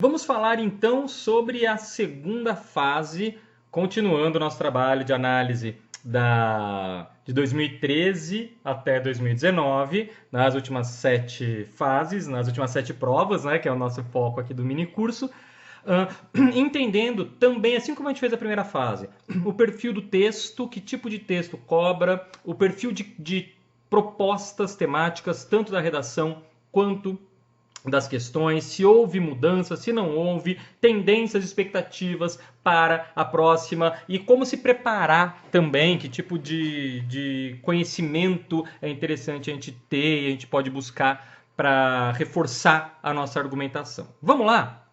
Vamos falar então sobre a segunda fase, continuando o nosso trabalho de análise de 2013 até 2019, nas últimas 7 fases, nas últimas 7 provas, né, que é o nosso foco aqui do mini curso. Entendendo também, assim como a gente fez a primeira fase, o perfil do texto, que tipo de texto cobra, o perfil de propostas temáticas, tanto da redação quanto das questões, se houve mudança, se não houve, tendências, expectativas para a próxima e como se preparar também, que tipo de conhecimento é interessante a gente ter e a gente pode buscar para reforçar a nossa argumentação. Vamos lá?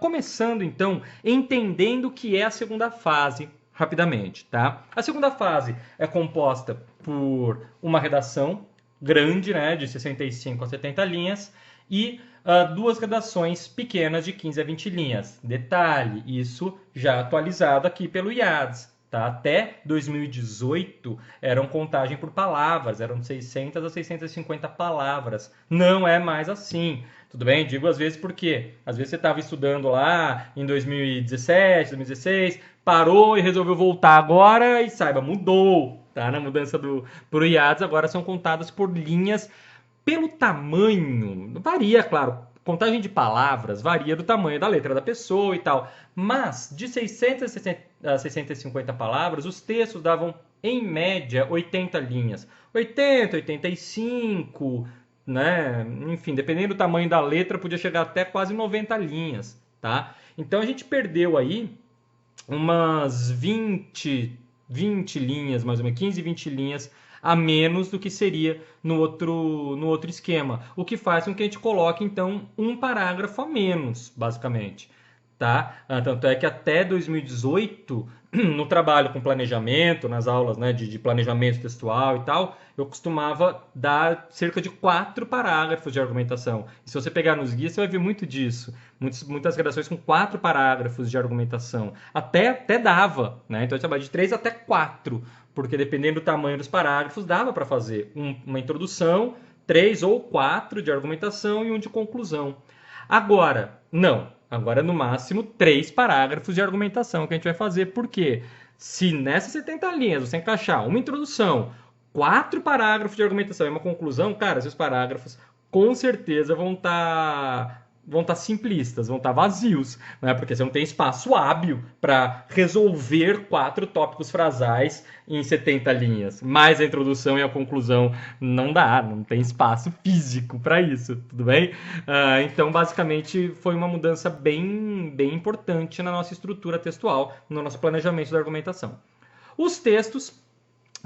Começando então, entendendo o que é a segunda fase, rapidamente, tá? A segunda fase é composta por uma redação grande, né, de 65 a 70 linhas, e duas redações pequenas de 15 a 20 linhas. Detalhe, isso já atualizado aqui pelo IADS. Tá? Até 2018 eram contagem por palavras, eram 600 a 650 palavras. Não é mais assim. Tudo bem? Digo às vezes porque às vezes você estava estudando lá em 2017, 2016, parou e resolveu voltar agora e saiba, mudou. Tá? Na mudança pro IADS agora são contadas por linhas pelo tamanho. Varia, claro. Contagem de palavras varia do tamanho da letra da pessoa e tal. Mas de 600 a 650 palavras, os textos davam, em média, 80 linhas. 80, 85, né? Enfim, dependendo do tamanho da letra, podia chegar até quase 90 linhas, tá? Então a gente perdeu aí umas 20 linhas, mais ou menos, 15, 20 linhas a menos do que seria no outro esquema. O que faz com que a gente coloque, então, um parágrafo a menos, basicamente. Tá? Tanto é que até 2018, no trabalho com planejamento, nas aulas, né, de planejamento textual e tal, eu costumava dar cerca de 4 parágrafos de argumentação. E se você pegar nos guias, você vai ver muito disso. Muitas redações com 4 parágrafos de argumentação. Até dava, né? Então eu trabalhava de 3 até 4, porque dependendo do tamanho dos parágrafos, dava para fazer uma introdução, 3 ou 4 de argumentação e um de conclusão. Agora, não. Agora, no máximo, 3 parágrafos de argumentação que a gente vai fazer. Por quê? Se nessas 70 linhas você encaixar uma introdução, 4 parágrafos de argumentação e uma conclusão, cara, esses parágrafos com certeza vão estar simplistas, vão estar vazios, né? Porque você não tem espaço hábil para resolver 4 tópicos frasais em 70 linhas. Mais a introdução e a conclusão não dá, não tem espaço físico para isso, tudo bem? Então, basicamente, foi uma mudança bem importante na nossa estrutura textual, no nosso planejamento da argumentação. Os textos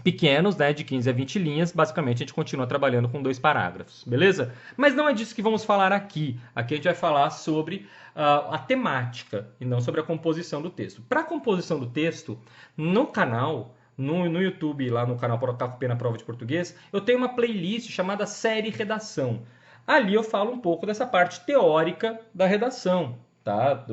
pequenos, né, de 15 a 20 linhas, basicamente a gente continua trabalhando com 2 parágrafos, beleza? Mas não é disso que vamos falar aqui. Aqui a gente vai falar sobre a temática e não sobre a composição do texto. Para a composição do texto, no canal, no YouTube, lá no canal Caco Pena Prova de Português, eu tenho uma playlist chamada Série Redação. Ali eu falo um pouco dessa parte teórica da redação, tá?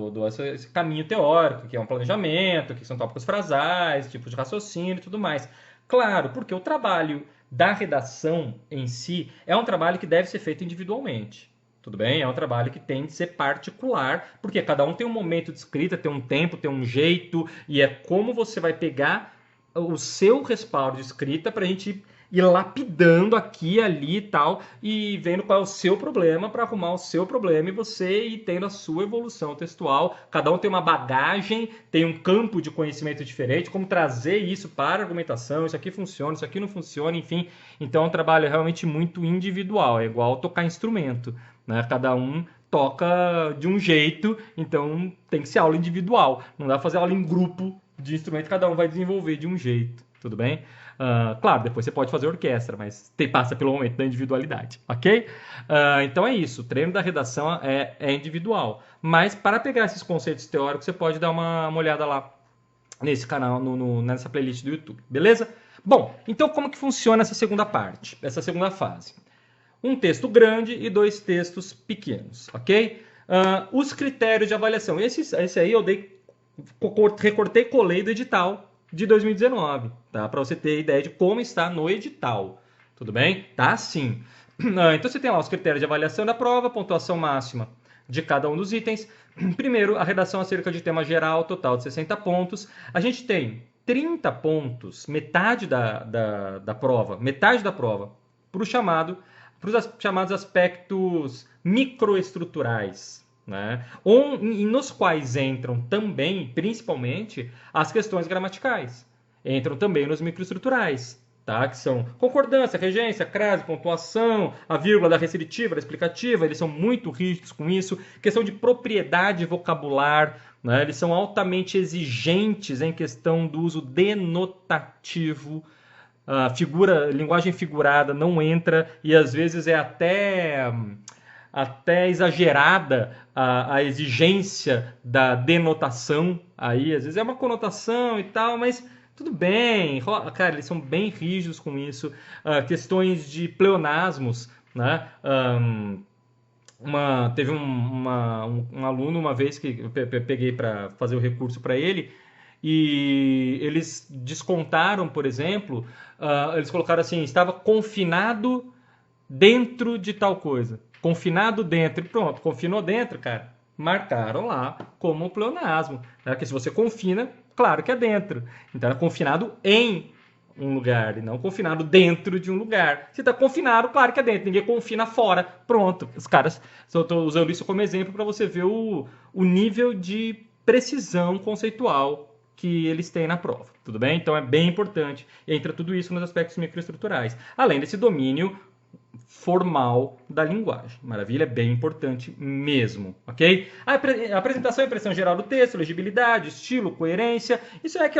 Esse caminho teórico, que é um planejamento, que são tópicos frasais, tipos de raciocínio e tudo mais. Claro, porque o trabalho da redação em si é um trabalho que deve ser feito individualmente. Tudo bem? É um trabalho que tem de ser particular, porque cada um tem um momento de escrita, tem um tempo, tem um jeito, e é como você vai pegar o seu respaldo de escrita para a gente ir lapidando aqui, ali e tal, e vendo qual é o seu problema para arrumar o seu problema e você ir tendo a sua evolução textual. Cada um tem uma bagagem, tem um campo de conhecimento diferente, como trazer isso para a argumentação, isso aqui funciona, isso aqui não funciona, enfim. Então é um trabalho realmente muito individual, é igual tocar instrumento, né? Cada um toca de um jeito, então tem que ser aula individual. Não dá para fazer aula em grupo de instrumento, cada um vai desenvolver de um jeito, tudo bem? Claro, depois você pode fazer orquestra, mas passa pelo momento da individualidade, ok? Então é isso, o treino da redação é individual. Mas para pegar esses conceitos teóricos, você pode dar uma olhada lá nesse canal, nessa playlist do YouTube, beleza? Bom, então como que funciona essa segunda parte, essa segunda fase? Um texto grande e 2 textos pequenos, ok? Os critérios de avaliação, esse aí eu recortei e colei do edital de 2019, tá? Para você ter ideia de como está no edital, tudo bem? Tá assim. Então você tem lá os critérios de avaliação da prova, pontuação máxima de cada um dos itens. Primeiro, a redação acerca de tema geral, total de 60 pontos. A gente tem 30 pontos, metade da prova, para os chamados aspectos microestruturais, né? Nos quais entram também, principalmente, as questões gramaticais. Entram também nos microestruturais, tá? Que são concordância, regência, crase, pontuação, a vírgula da restritiva, da explicativa, eles são muito rígidos com isso. Questão de propriedade vocabular, né? Eles são altamente exigentes em questão do uso denotativo. Linguagem figurada não entra e às vezes é até exagerada a exigência da denotação. Aí às vezes é uma conotação e tal, mas tudo bem, cara, eles são bem rígidos com isso. Questões de pleonasmos, né? Teve um aluno uma vez que eu peguei para fazer o recurso para ele, e eles descontaram, por exemplo, eles colocaram assim, estava confinado dentro de tal coisa. Confinado dentro, pronto, confinou dentro, cara. Marcaram lá como pleonasmo. Né? Que se você confina, claro que é dentro. Então é confinado em um lugar e não confinado dentro de um lugar. Se está confinado, claro que é dentro. Ninguém confina fora. Pronto. Os caras, eu estou usando isso como exemplo para você ver o nível de precisão conceitual que eles têm na prova. Tudo bem? Então é bem importante. Entra tudo isso nos aspectos microestruturais. Além desse domínio formal da linguagem. Maravilha? É bem importante mesmo, ok? A apresentação e impressão geral do texto, legibilidade, estilo, coerência, isso é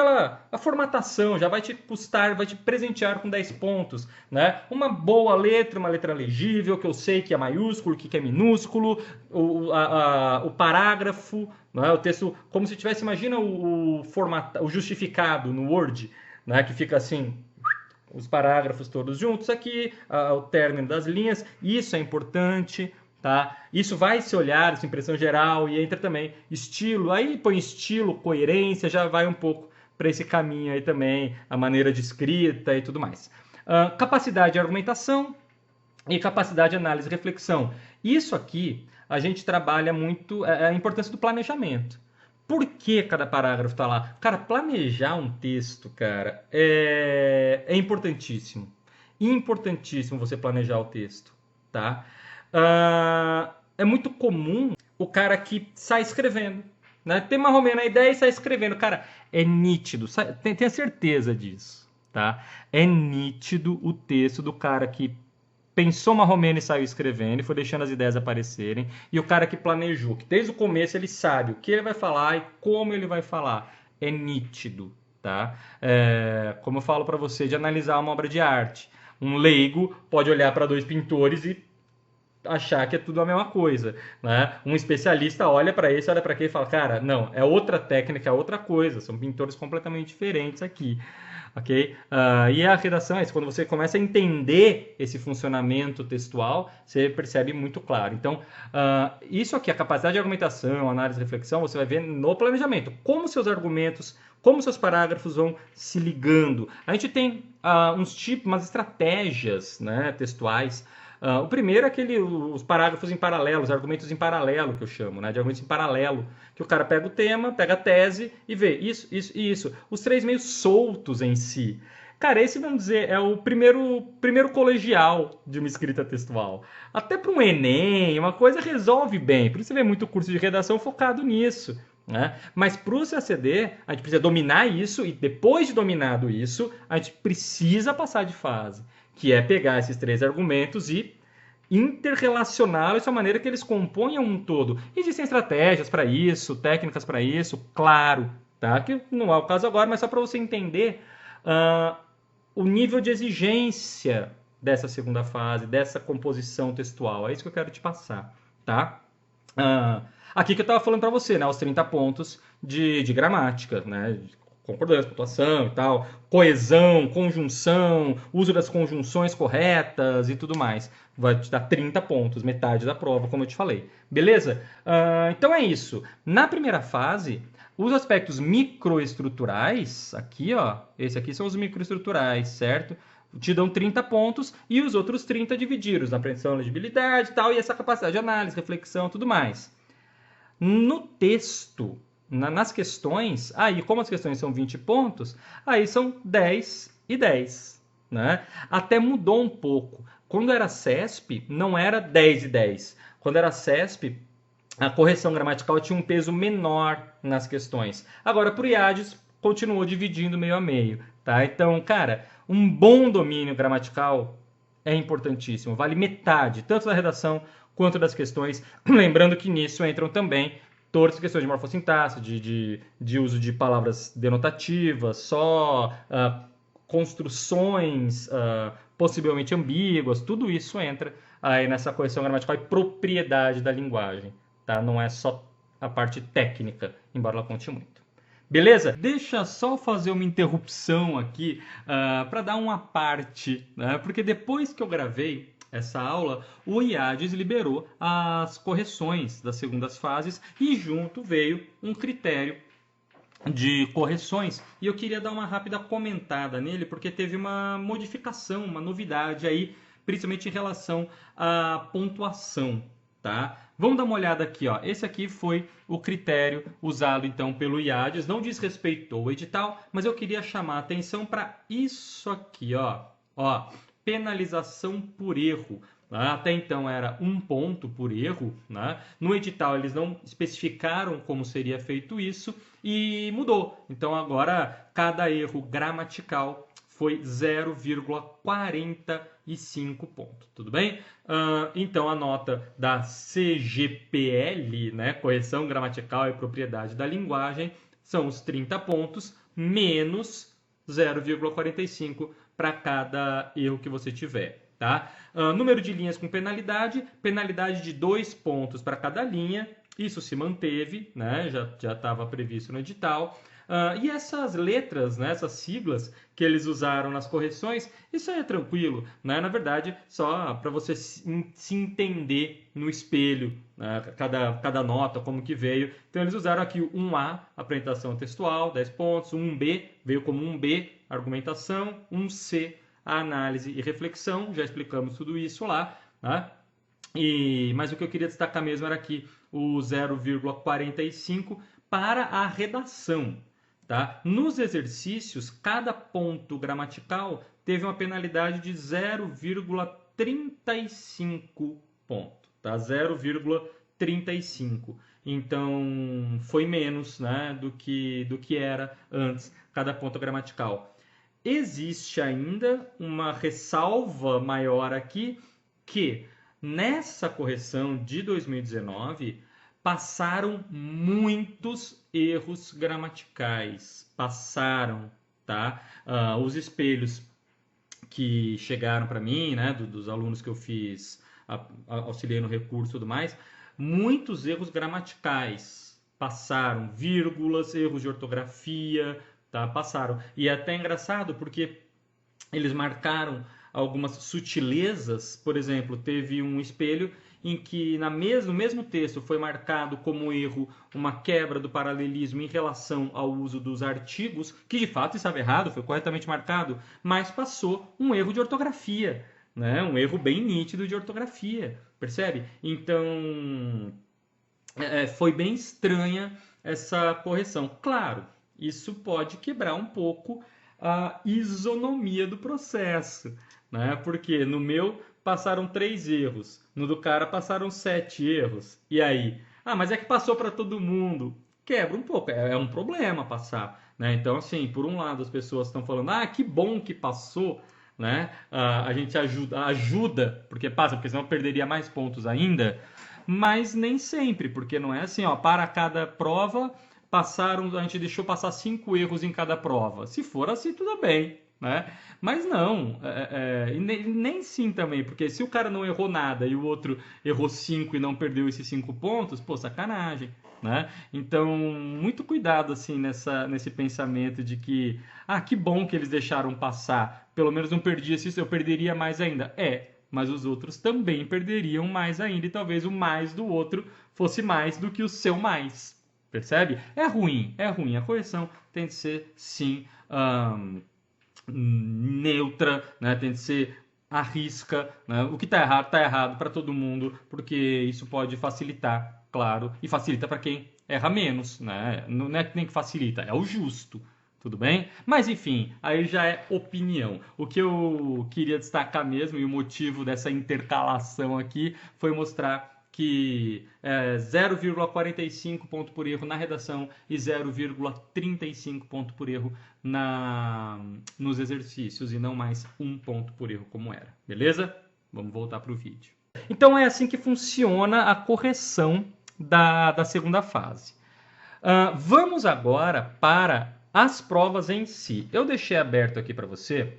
a formatação, já vai te custar, vai te presentear com 10 pontos, né? Uma boa letra, uma letra legível, que eu sei que é maiúsculo, que é minúsculo, o parágrafo, né? O texto, como se tivesse, imagina o justificado no Word, né? Que fica assim, os parágrafos todos juntos aqui, ao término das linhas, isso é importante, tá? Isso vai se olhar, essa impressão geral, e entra também estilo, aí põe estilo, coerência, já vai um pouco para esse caminho aí também, a maneira de escrita e tudo mais. Capacidade de argumentação e capacidade de análise e reflexão. Isso aqui, a gente trabalha muito a importância do planejamento. Por que cada parágrafo está lá? Cara, planejar um texto, cara, é importantíssimo. Importantíssimo você planejar o texto, tá? É muito comum o cara que sai escrevendo, né? Tem mais ou menos a ideia e sai escrevendo. Cara, é nítido, tenha certeza disso, tá? É nítido o texto do cara que pensou mais ou menos e saiu escrevendo e foi deixando as ideias aparecerem. E o cara que planejou, que desde o começo ele sabe o que ele vai falar e como ele vai falar. É nítido, tá? Como eu falo para você, de analisar uma obra de arte. Um leigo pode olhar para dois pintores e achar que é tudo a mesma coisa, né? Um especialista olha para esse, olha para aquele e fala, cara, não, é outra técnica, é outra coisa. São pintores completamente diferentes aqui. Ok? E a redação é isso. Quando você começa a entender esse funcionamento textual, você percebe muito claro. Então, isso aqui, a capacidade de argumentação, análise e reflexão, você vai ver no planejamento. Como seus argumentos, como seus parágrafos vão se ligando. A gente tem umas estratégias, né, textuais. O primeiro é os parágrafos em paralelo, os argumentos em paralelo, que eu chamo, né? De argumentos em paralelo, que o cara pega o tema, pega a tese e vê isso, isso e isso. Os três meio soltos em si. Cara, esse, vamos dizer, é o primeiro colegial de uma escrita textual. Até para um Enem, uma coisa resolve bem. Por isso você vê muito curso de redação focado nisso. Né? Mas para o CACD, a gente precisa dominar isso e depois de dominado isso, a gente precisa passar de fase. Que é pegar esses três argumentos e interrelacioná-los de uma maneira que eles componham um todo. Existem estratégias para isso, técnicas para isso, claro, tá? Que não é o caso agora, mas só para você entender o nível de exigência dessa segunda fase, dessa composição textual. É isso que eu quero te passar, tá? Aqui que eu estava falando para você, né? Os 30 pontos de gramática, né? Concordância, pontuação e tal, coesão, conjunção, uso das conjunções corretas e tudo mais. Vai te dar 30 pontos, metade da prova, como eu te falei. Beleza? Então é isso. Na primeira fase, os aspectos microestruturais, aqui, ó, esse aqui são os microestruturais, certo? Te dão 30 pontos e os outros 30 divididos na apreensão, legibilidade e tal, e essa capacidade de análise, reflexão e tudo mais. No texto, nas questões, aí como as questões são 20 pontos, aí são 10 e 10. Né? Até mudou um pouco. Quando era CESP, não era 10 e 10. Quando era CESP, a correção gramatical tinha um peso menor nas questões. Agora, para o IADES, continuou dividindo meio a meio. Tá? Então, cara, um bom domínio gramatical é importantíssimo. Vale metade, tanto da redação quanto das questões. Lembrando que nisso entram também todas as questões de morfossintaxe, de uso de palavras denotativas, só construções possivelmente ambíguas, tudo isso entra aí nessa correção gramatical e propriedade da linguagem. Tá? Não é só a parte técnica, embora ela conte muito. Beleza? Deixa só fazer uma interrupção aqui para dar uma parte, né? Porque depois que eu gravei essa aula, o IADES liberou as correções das segundas fases e junto veio um critério de correções. E eu queria dar uma rápida comentada nele, porque teve uma modificação, uma novidade aí, principalmente em relação à pontuação. Tá? Vamos dar uma olhada aqui. Ó. Esse aqui foi o critério usado então pelo IADES. Não desrespeitou o edital, mas eu queria chamar a atenção para isso aqui. Ó, penalização por erro. Até então era 1 ponto por erro. Né? No edital eles não especificaram como seria feito isso e mudou. Então agora cada erro gramatical foi 0,45 pontos. Tudo bem? Então a nota da CGPL, né, correção gramatical e propriedade da linguagem, são os 30 pontos menos 0,45 para cada erro que você tiver. Tá? Número de linhas com penalidade de 2 pontos para cada linha, isso se manteve, né? Já estava previsto no edital. E essas letras, né, essas siglas que eles usaram nas correções, isso aí é tranquilo, né? Na verdade, só para você se entender no espelho, né? cada nota, como que veio. Então eles usaram aqui o 1A, apresentação textual, 10 pontos, 1B, veio como 1B, argumentação, 1C, a análise e reflexão, já explicamos tudo isso lá, né? Mas o que eu queria destacar mesmo era aqui o 0,45 para a redação. Tá? Nos exercícios, cada ponto gramatical teve uma penalidade de 0,35 ponto, tá? 0,35. Então, foi menos, né, do que era antes cada ponto gramatical. Existe ainda uma ressalva maior aqui, que nessa correção de 2019 passaram muitos erros gramaticais. Passaram, tá? Os espelhos que chegaram para mim, né, dos alunos que eu fiz, auxiliei no recurso e tudo mais, muitos erros gramaticais passaram, vírgulas, erros de ortografia, tá? Passaram. E é até engraçado porque eles marcaram algumas sutilezas. Por exemplo, teve um espelho em que no mesmo texto foi marcado como erro uma quebra do paralelismo em relação ao uso dos artigos, que de fato estava errado, foi corretamente marcado, mas passou um erro de ortografia, né? Um erro bem nítido de ortografia, percebe? Então, foi bem estranha essa correção. Claro, isso pode quebrar um pouco a isonomia do processo, né? Porque no meu passaram 3 erros, no do cara passaram 7 erros. E aí? Mas é que passou para todo mundo. Quebra um pouco, é um problema passar, né? Então, assim, por um lado as pessoas estão falando, que bom que passou, né? A gente ajuda, porque passa, porque senão perderia mais pontos ainda, mas nem sempre, porque não é assim, para cada prova a gente deixou passar 5 erros em cada prova. Se for assim, tudo bem, né? Mas não, nem sim também, porque se o cara não errou nada e o outro errou 5 e não perdeu esses 5 pontos, pô, sacanagem, né? Então, muito cuidado assim nesse pensamento de que, que bom que eles deixaram passar, pelo menos não perdi esse, eu perderia mais ainda. Mas os outros também perderiam mais ainda e talvez o mais do outro fosse mais do que o seu mais. Percebe? É ruim. A correção tem de ser, sim, neutra, né? Tem de ser à risca, né? O que está errado para todo mundo, porque isso pode facilitar claro, e facilita para quem erra menos, né? Não é nem que facilita, é o justo, tudo bem? Mas enfim, aí já é opinião. O que eu queria destacar mesmo e o motivo dessa intercalação aqui foi mostrar que 0,45 ponto por erro na redação e 0,35 ponto por erro nos exercícios e não mais 1 ponto por erro como era, beleza? Vamos voltar para o vídeo. Então é assim que funciona a correção da segunda fase. Vamos agora para as provas em si. Eu deixei aberto aqui para você,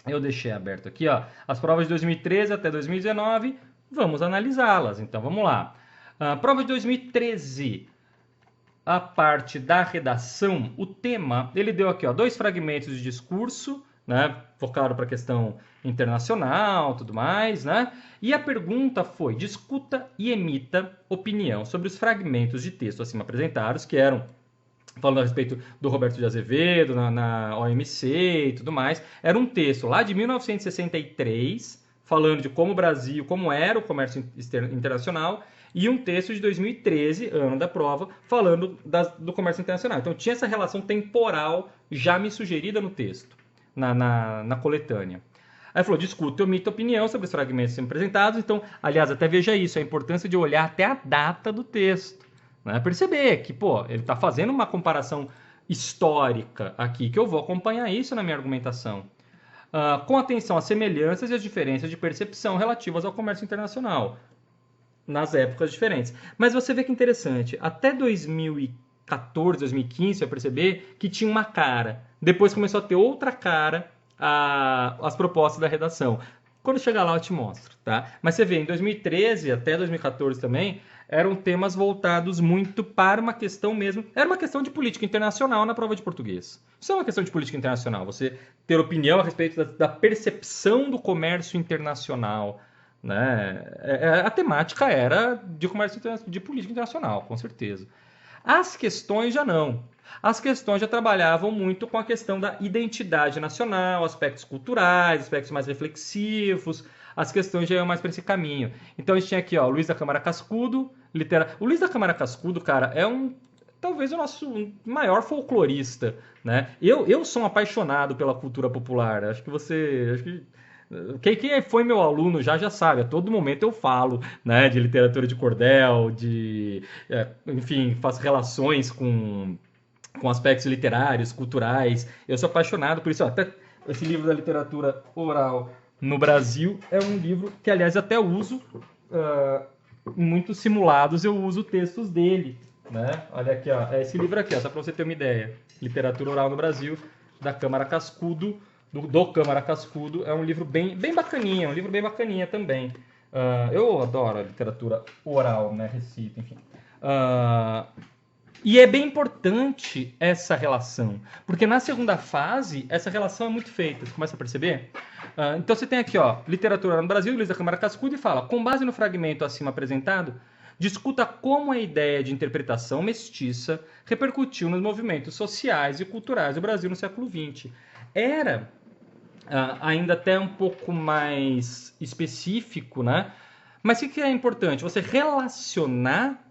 ó, as provas de 2013 até 2019, vamos analisá-las. Então vamos lá. Prova de 2013, a parte da redação, o tema, ele deu aqui, ó, 2 fragmentos de discurso, né, focado para a questão internacional, tudo mais, né? E a pergunta foi: discuta e emita opinião sobre os fragmentos de texto acima apresentados, que eram falando a respeito do Roberto de Azevedo, na OMC e tudo mais. Era um texto lá de 1963, falando de como o Brasil, como era o comércio internacional, e um texto de 2013, ano da prova, falando do comércio internacional. Então tinha essa relação temporal já me sugerida no texto, na coletânea. Aí falou: discuta e omita opinião sobre os fragmentos sendo apresentados. Então, aliás, até veja isso, a importância de olhar até a data do texto. Né? Perceber que, ele está fazendo uma comparação histórica aqui, que eu vou acompanhar isso na minha argumentação. Com atenção às semelhanças e às diferenças de percepção relativas ao comércio internacional, nas épocas diferentes. Mas você vê que interessante, até 2014, 2015, você vai perceber que tinha uma cara. Depois começou a ter outra cara as propostas da redação. Quando chegar lá eu te mostro, tá? Mas você vê, em 2013 até 2014 também, eram temas voltados muito para uma questão mesmo... Era uma questão de política internacional na prova de português. Isso é uma questão de política internacional. Você ter opinião a respeito da percepção do comércio internacional, né? A temática era de comércio de política internacional, com certeza. As questões já não. As questões já trabalhavam muito com a questão da identidade nacional, aspectos culturais, aspectos mais reflexivos. As questões já iam mais para esse caminho. Então a gente tinha aqui, ó, Luiz da Câmara Cascudo, O Luiz da Câmara Cascudo, cara, é talvez o nosso maior folclorista, né? Eu sou um apaixonado pela cultura popular. Acho que quem foi meu aluno já sabe, a todo momento eu falo, né, de literatura de cordel, enfim, faço relações com aspectos literários, culturais. Eu sou apaixonado por isso. Até esse livro da literatura oral no Brasil é um livro que, aliás, até uso em muitos simulados, eu uso textos dele, né? Olha aqui, ó, é esse livro aqui, ó, só para você ter uma ideia. Literatura oral no Brasil, da Câmara Cascudo, do Câmara Cascudo. É um livro bem bacaninha, também. Eu adoro a literatura oral, né, recita, enfim. E é bem importante essa relação, porque na segunda fase, essa relação é muito feita. Você começa a perceber? Então você tem aqui, ó, literatura no Brasil, Luiz da Câmara Cascudo, e fala: com base no fragmento acima apresentado, discuta como a ideia de interpretação mestiça repercutiu nos movimentos sociais e culturais do Brasil no século XX. Era ainda até um pouco mais específico, né? Mas o que é importante? Você relacionar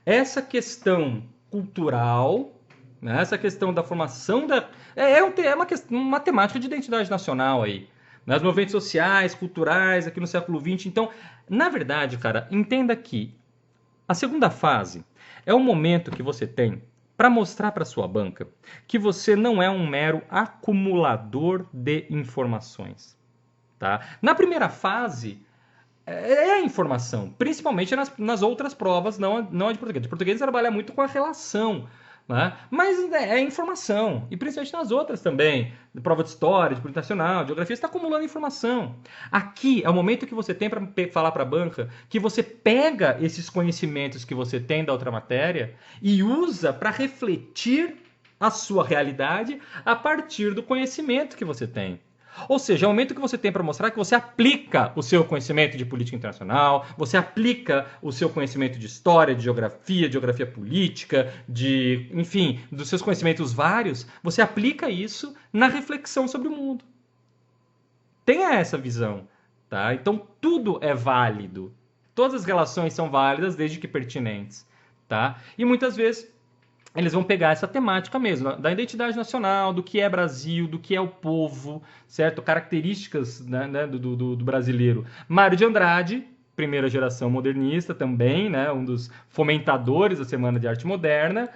essa questão cultural, né? Essa questão da formação é uma temática de identidade nacional aí, né? Os movimentos sociais, culturais aqui no século XX. Então, na verdade, cara, entenda que a segunda fase é o momento que você tem para mostrar para sua banca que você não é um mero acumulador de informações, tá? Na primeira fase é a informação, principalmente nas outras provas, não a de português. De português trabalha muito com a relação, né? Mas é informação, e principalmente nas outras também, de prova de história, de política nacional, de geografia, você está acumulando informação. Aqui é o momento que você tem para falar para a banca que você pega esses conhecimentos que você tem da outra matéria e usa para refletir a sua realidade a partir do conhecimento que você tem. Ou seja, é o momento que você tem para mostrar que você aplica o seu conhecimento de política internacional, você aplica o seu conhecimento de história, de geografia política, enfim, dos seus conhecimentos vários, você aplica isso na reflexão sobre o mundo. Tenha essa visão, tá? Então tudo é válido. Todas as relações são válidas desde que pertinentes, tá? E muitas vezes eles vão pegar essa temática mesmo, da identidade nacional, do que é Brasil, do que é o povo, certo? Características, né, do brasileiro. Mário de Andrade, primeira geração modernista também, né, um dos fomentadores da Semana de Arte Moderna.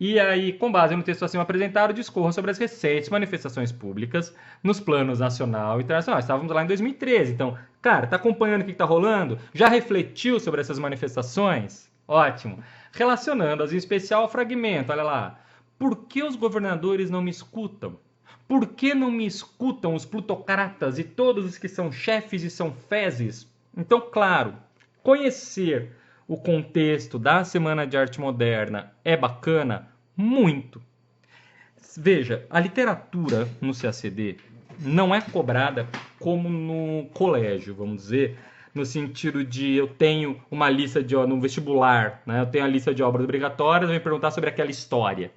E aí, com base no texto acima apresentado, discorra sobre as recentes manifestações públicas nos planos nacional e internacional. Estávamos lá em 2013, então, cara, tá acompanhando o que está rolando? Já refletiu sobre essas manifestações? Ótimo. Relacionando-as em especial ao fragmento, olha lá. Por que os governadores não me escutam? Por que não me escutam os plutocratas e todos os que são chefes e são fezes? Então, claro, conhecer o contexto da Semana de Arte Moderna é bacana? Muito. Veja, a literatura no CACD não é cobrada como no colégio, vamos dizer, no sentido de eu tenho uma lista de no vestibular, né? Eu tenho a lista de obras obrigatórias, eu vou me perguntar sobre aquela história.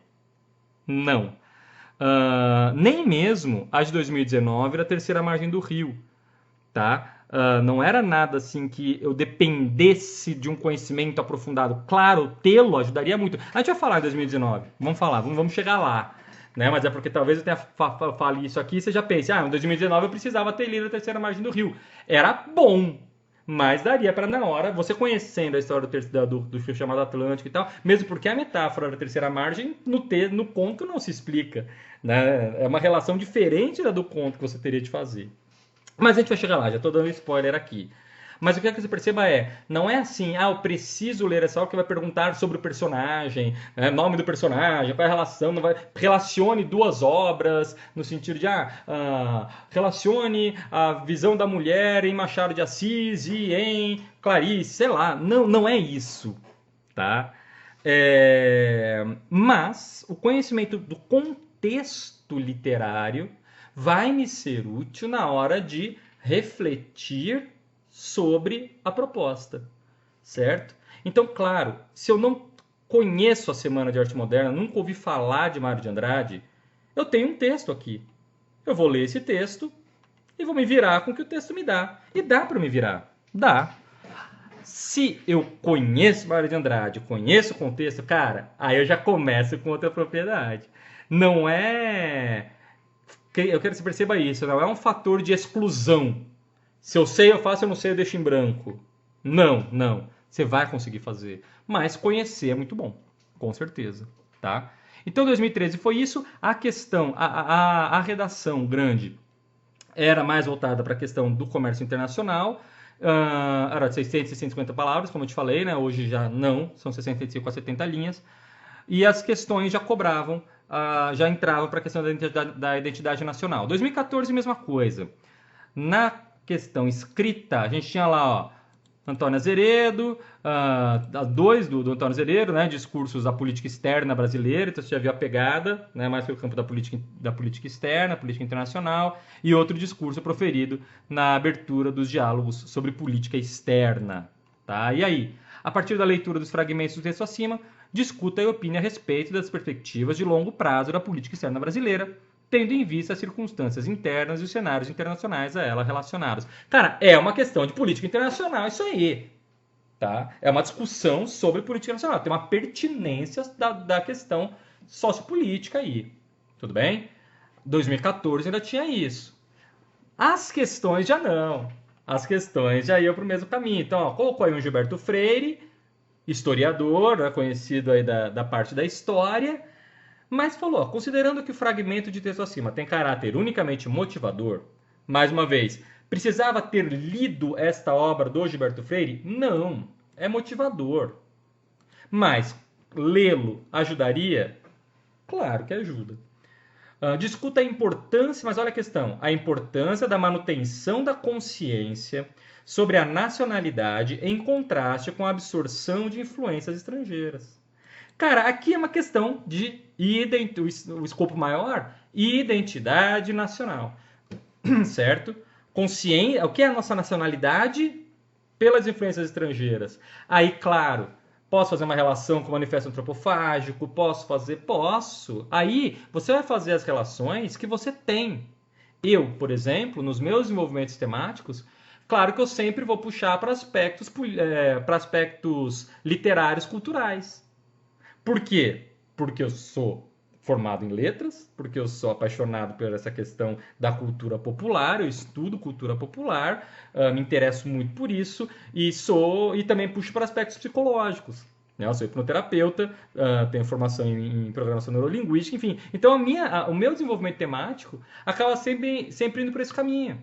Não. Nem mesmo a de 2019 da Terceira Margem do Rio, tá? Não era nada assim que eu dependesse de um conhecimento aprofundado. Claro, tê-lo ajudaria muito. A gente vai falar em 2019, vamos falar, vamos chegar lá. Né? Mas é porque talvez eu tenha fale isso aqui e você já pense, em 2019 eu precisava ter lido a Terceira Margem do Rio. Era bom, mas daria para na hora, você conhecendo a história do fio chamado Atlântico e tal, mesmo porque a metáfora da terceira margem no conto não se explica. Né? É uma relação diferente da do conto que você teria de fazer. Mas a gente vai chegar lá, já estou dando spoiler aqui. Mas o que eu quero que você perceba não é assim, eu preciso ler essa obra que vai perguntar sobre o personagem, nome do personagem, qual é a relação, não vai, relacione duas obras, no sentido de, relacione a visão da mulher em Machado de Assis e em Clarice, sei lá, não é isso, tá? Mas o conhecimento do contexto literário vai me ser útil na hora de refletir sobre a proposta, certo? Então, claro, se eu não conheço a Semana de Arte Moderna, nunca ouvi falar de Mário de Andrade, eu tenho um texto aqui. Eu vou ler esse texto e vou me virar com o que o texto me dá. E dá para me virar? Dá. Se eu conheço Mário de Andrade, conheço o contexto, cara, aí eu já começo com outra propriedade. Não é... Eu quero que você perceba isso, não é um fator de exclusão. Se eu sei, eu faço, se eu não sei, eu deixo em branco. Não. Você vai conseguir fazer. Mas conhecer é muito bom, com certeza, tá? Então, 2013 foi isso. A questão, a redação grande era mais voltada para a questão do comércio internacional. Era de 600, 650 palavras, como eu te falei, né? Hoje já não, são 65 a 70 linhas. E as questões já cobravam, já entravam para a questão da identidade nacional. 2014, mesma coisa. Na questão escrita, a gente tinha lá, Antônio Azeredo, dois do Antônio Azeredo, né, discursos da política externa brasileira, então você já viu a pegada, né, mais pelo campo da política externa, política internacional, e outro discurso proferido na abertura dos diálogos sobre política externa. Tá? E aí, a partir da leitura dos fragmentos do texto acima, discuta e opine a respeito das perspectivas de longo prazo da política externa brasileira, tendo em vista as circunstâncias internas e os cenários internacionais a ela relacionados. Cara, é uma questão de política internacional isso aí. Tá? É uma discussão sobre política internacional. Tem uma pertinência da questão sociopolítica aí. Tudo bem? 2014 ainda tinha isso. As questões já não. As questões já iam para o mesmo caminho. Então, colocou aí um Gilberto Freire, historiador, né, conhecido aí da parte da história, mas falou, considerando que o fragmento de texto acima tem caráter unicamente motivador, mais uma vez, precisava ter lido esta obra do Gilberto Freire? Não, é motivador. Mas lê-lo ajudaria? Claro que ajuda. Discuta a importância, mas olha a questão, a importância da manutenção da consciência sobre a nacionalidade em contraste com a absorção de influências estrangeiras. Cara, aqui é uma questão de o escopo maior, identidade nacional, certo? O que é a nossa nacionalidade pelas influências estrangeiras? Aí, claro, posso fazer uma relação com o manifesto antropofágico, posso. Aí, você vai fazer as relações que você tem. Eu, por exemplo, nos meus desenvolvimentos temáticos, Claro que eu sempre vou puxar para aspectos literários, culturais. Por quê? Porque eu sou formado em letras, porque eu sou apaixonado por essa questão da cultura popular, eu estudo cultura popular, me interesso muito por isso e também puxo para aspectos psicológicos. Né? Eu sou hipnoterapeuta, tenho formação em programação neurolinguística, enfim. Então o meu desenvolvimento temático acaba sempre indo por esse caminho.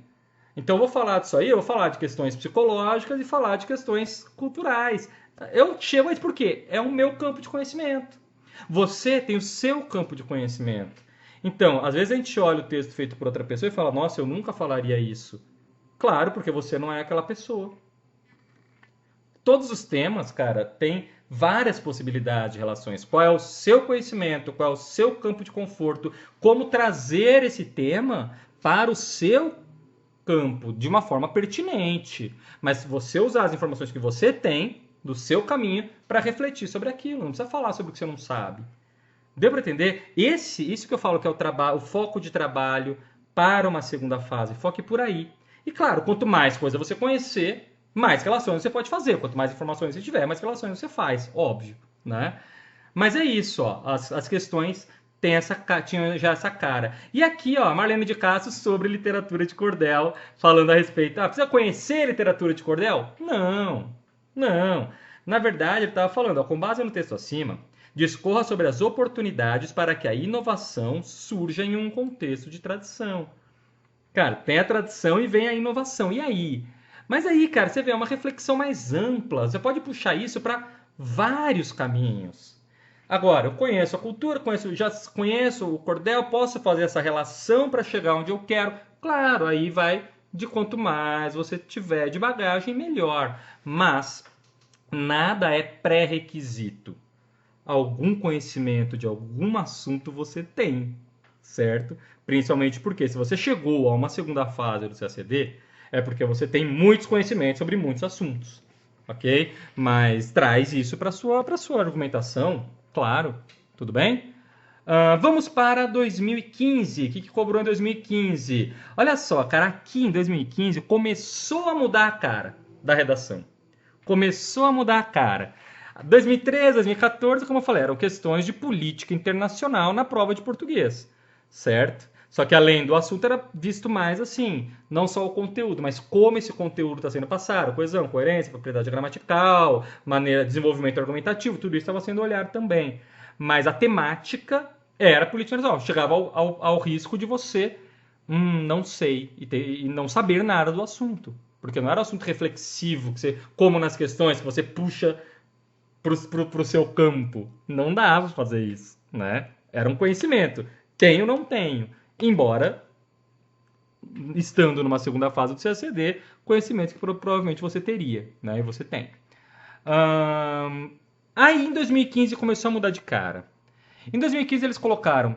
Então eu vou falar disso aí, eu vou falar de questões psicológicas e falar de questões culturais. Eu chamo isso porque é o meu campo de conhecimento. Você tem o seu campo de conhecimento. Então, às vezes a gente olha o texto feito por outra pessoa e fala, nossa, eu nunca falaria isso. Claro, porque você não é aquela pessoa. Todos os temas, cara, têm várias possibilidades de relações. Qual é o seu conhecimento, qual é o seu campo de conforto, como trazer esse tema para o seu campo de uma forma pertinente. Mas se você usar as informações que você tem do seu caminho para refletir sobre aquilo, não precisa falar sobre o que você não sabe. Deu para entender? Isso que eu falo que é o foco de trabalho para uma segunda fase. Foque por aí. E claro, quanto mais coisa você conhecer, mais relações você pode fazer. Quanto mais informações você tiver, mais relações você faz. Óbvio, né? Mas é isso, ó. As questões tinham já essa cara. E aqui, ó, Marlene de Castro sobre literatura de cordel, falando a respeito. Precisa conhecer literatura de cordel? Não, não. Na verdade, ele estava falando, ó, com base no texto acima, discorra sobre as oportunidades para que a inovação surja em um contexto de tradição. Cara, tem a tradição e vem a inovação. E aí? Mas aí, cara, você vê uma reflexão mais ampla. Você pode puxar isso para vários caminhos. Agora, eu conheço a cultura, já conheço o cordel, posso fazer essa relação para chegar onde eu quero. Claro, aí vai de quanto mais você tiver de bagagem, melhor. Mas nada é pré-requisito. Algum conhecimento de algum assunto você tem, certo? Principalmente porque se você chegou a uma segunda fase do CACD, é porque você tem muitos conhecimentos sobre muitos assuntos, ok? Mas traz isso para sua argumentação, claro, tudo bem? Vamos para 2015. O que cobrou em 2015? Olha só, cara, aqui em 2015 começou a mudar a cara da redação. Começou a mudar a cara. 2013, 2014, como eu falei, eram questões de política internacional na prova de português, certo? Só que além do assunto era visto mais assim, não só o conteúdo, mas como esse conteúdo está sendo passado, coesão, coerência, propriedade gramatical, maneira, desenvolvimento argumentativo, tudo isso estava sendo olhado também. Mas a temática era política internacional, chegava ao risco de você não sei e não saber nada do assunto. Porque não era um assunto reflexivo, como nas questões que você puxa pro seu campo. Não dava pra fazer isso, né? Era um conhecimento. Tenho, não tenho. Embora, estando numa segunda fase do CACD, conhecimentos que provavelmente você teria, né? E você tem. Aí, em 2015, começou a mudar de cara. Em 2015, eles colocaram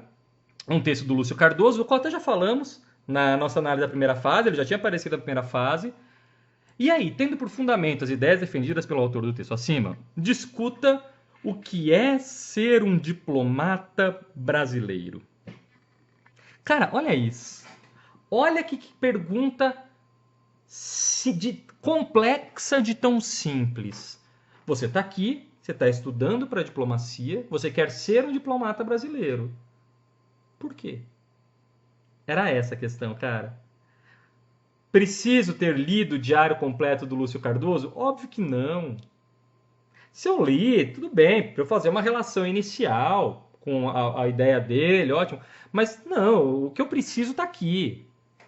um texto do Lúcio Cardoso, do qual até já falamos na nossa análise da primeira fase, ele já tinha aparecido na primeira fase. E aí, tendo por fundamento as ideias defendidas pelo autor do texto acima, discuta o que é ser um diplomata brasileiro. Cara, olha isso. Olha que pergunta complexa de tão simples. Você está aqui, você está estudando para diplomacia, você quer ser um diplomata brasileiro. Por quê? Era essa a questão, cara. Preciso ter lido o diário completo do Lúcio Cardoso? Óbvio que não. Se eu li, tudo bem, para eu fazer uma relação inicial com a ideia dele, ótimo. Mas não, o que eu preciso está aqui.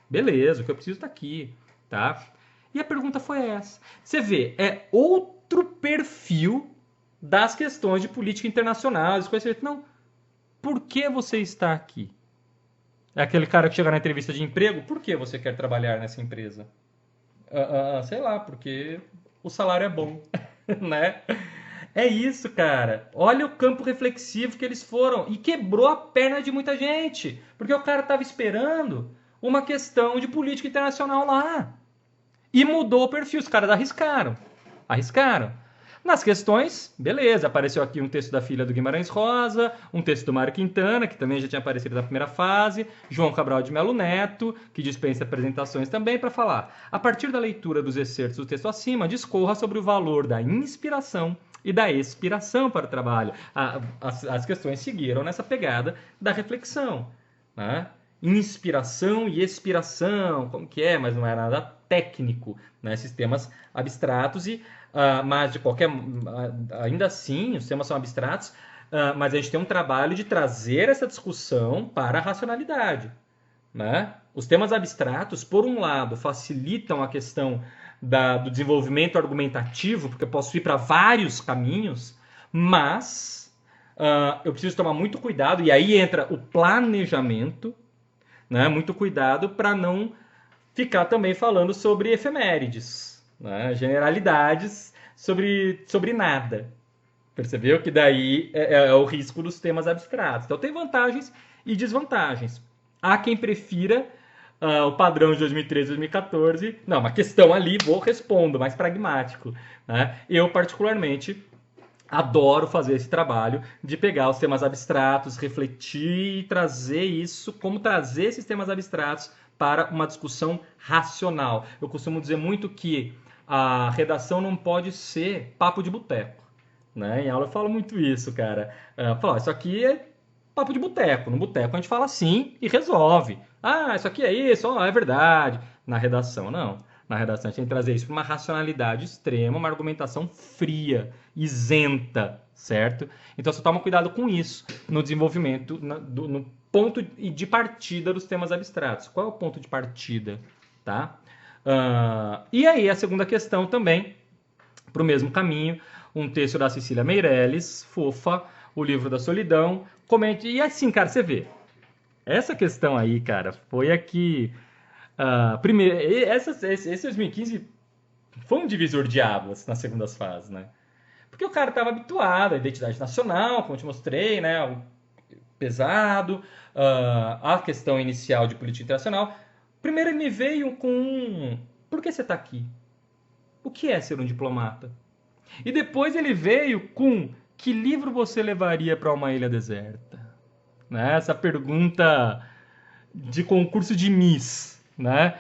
Beleza, o que eu preciso está aqui, tá? E a pergunta foi essa. Você vê, é outro perfil das questões de política internacional, não. Por que você está aqui? É aquele cara que chega na entrevista de emprego, por que você quer trabalhar nessa empresa? Sei lá, porque o salário é bom, né? É isso, cara. Olha o campo reflexivo que eles foram e quebrou a perna de muita gente, porque o cara estava esperando uma questão de política internacional lá. E mudou o perfil, os caras arriscaram. Nas questões, beleza, apareceu aqui um texto da filha do Guimarães Rosa, um texto do Mário Quintana, que também já tinha aparecido na primeira fase, João Cabral de Melo Neto, que dispensa apresentações também, para falar. A partir da leitura dos excertos do texto acima, discorra sobre o valor da inspiração e da expiração para o trabalho. As questões seguiram nessa pegada da reflexão. Né? Inspiração e expiração, como que é, mas não é nada técnico, né? Sistemas abstratos mas de qualquer ainda assim os temas são abstratos, mas a gente tem um trabalho de trazer essa discussão para a racionalidade, né? Os temas abstratos, por um lado, facilitam a questão do desenvolvimento argumentativo, porque eu posso ir para vários caminhos, mas eu preciso tomar muito cuidado, e aí entra o planejamento, né? Muito cuidado para não ficar também falando sobre efemérides, né? Generalidades sobre nada. Percebeu? Que daí é o risco dos temas abstratos. Então tem vantagens e desvantagens. Há quem prefira o padrão de 2013 2014. Não, uma questão ali, respondo, mais pragmático. Né? Eu, particularmente, adoro fazer esse trabalho de pegar os temas abstratos, refletir e trazer isso, como trazer esses temas abstratos para uma discussão racional. Eu costumo dizer muito que a redação não pode ser papo de boteco. Né? Em aula eu falo muito isso, cara. Falo, isso aqui é papo de boteco. No boteco a gente fala assim e resolve. Ah, isso aqui é isso, é verdade. Na redação, não. Na redação a gente tem que trazer isso para uma racionalidade extrema, uma argumentação fria, isenta, certo? Então você toma cuidado com isso no desenvolvimento, no ponto de partida dos temas abstratos. Qual é o ponto de partida? Tá? E aí a segunda questão também, para o mesmo caminho, um texto da Cecília Meirelles, fofa, O Livro da Solidão. Comente. E assim, cara, você vê. Essa questão aí, cara, foi aqui. Primeiro, esse 2015 foi um divisor de águas nas segundas fases, né? Porque o cara estava habituado à identidade nacional, como eu te mostrei, né? Algo pesado, a questão inicial de política internacional. Primeiro ele me veio com: por que você está aqui? O que é ser um diplomata? E depois ele veio com: que livro você levaria para uma ilha deserta? Né? Essa pergunta de concurso de Miss. Né?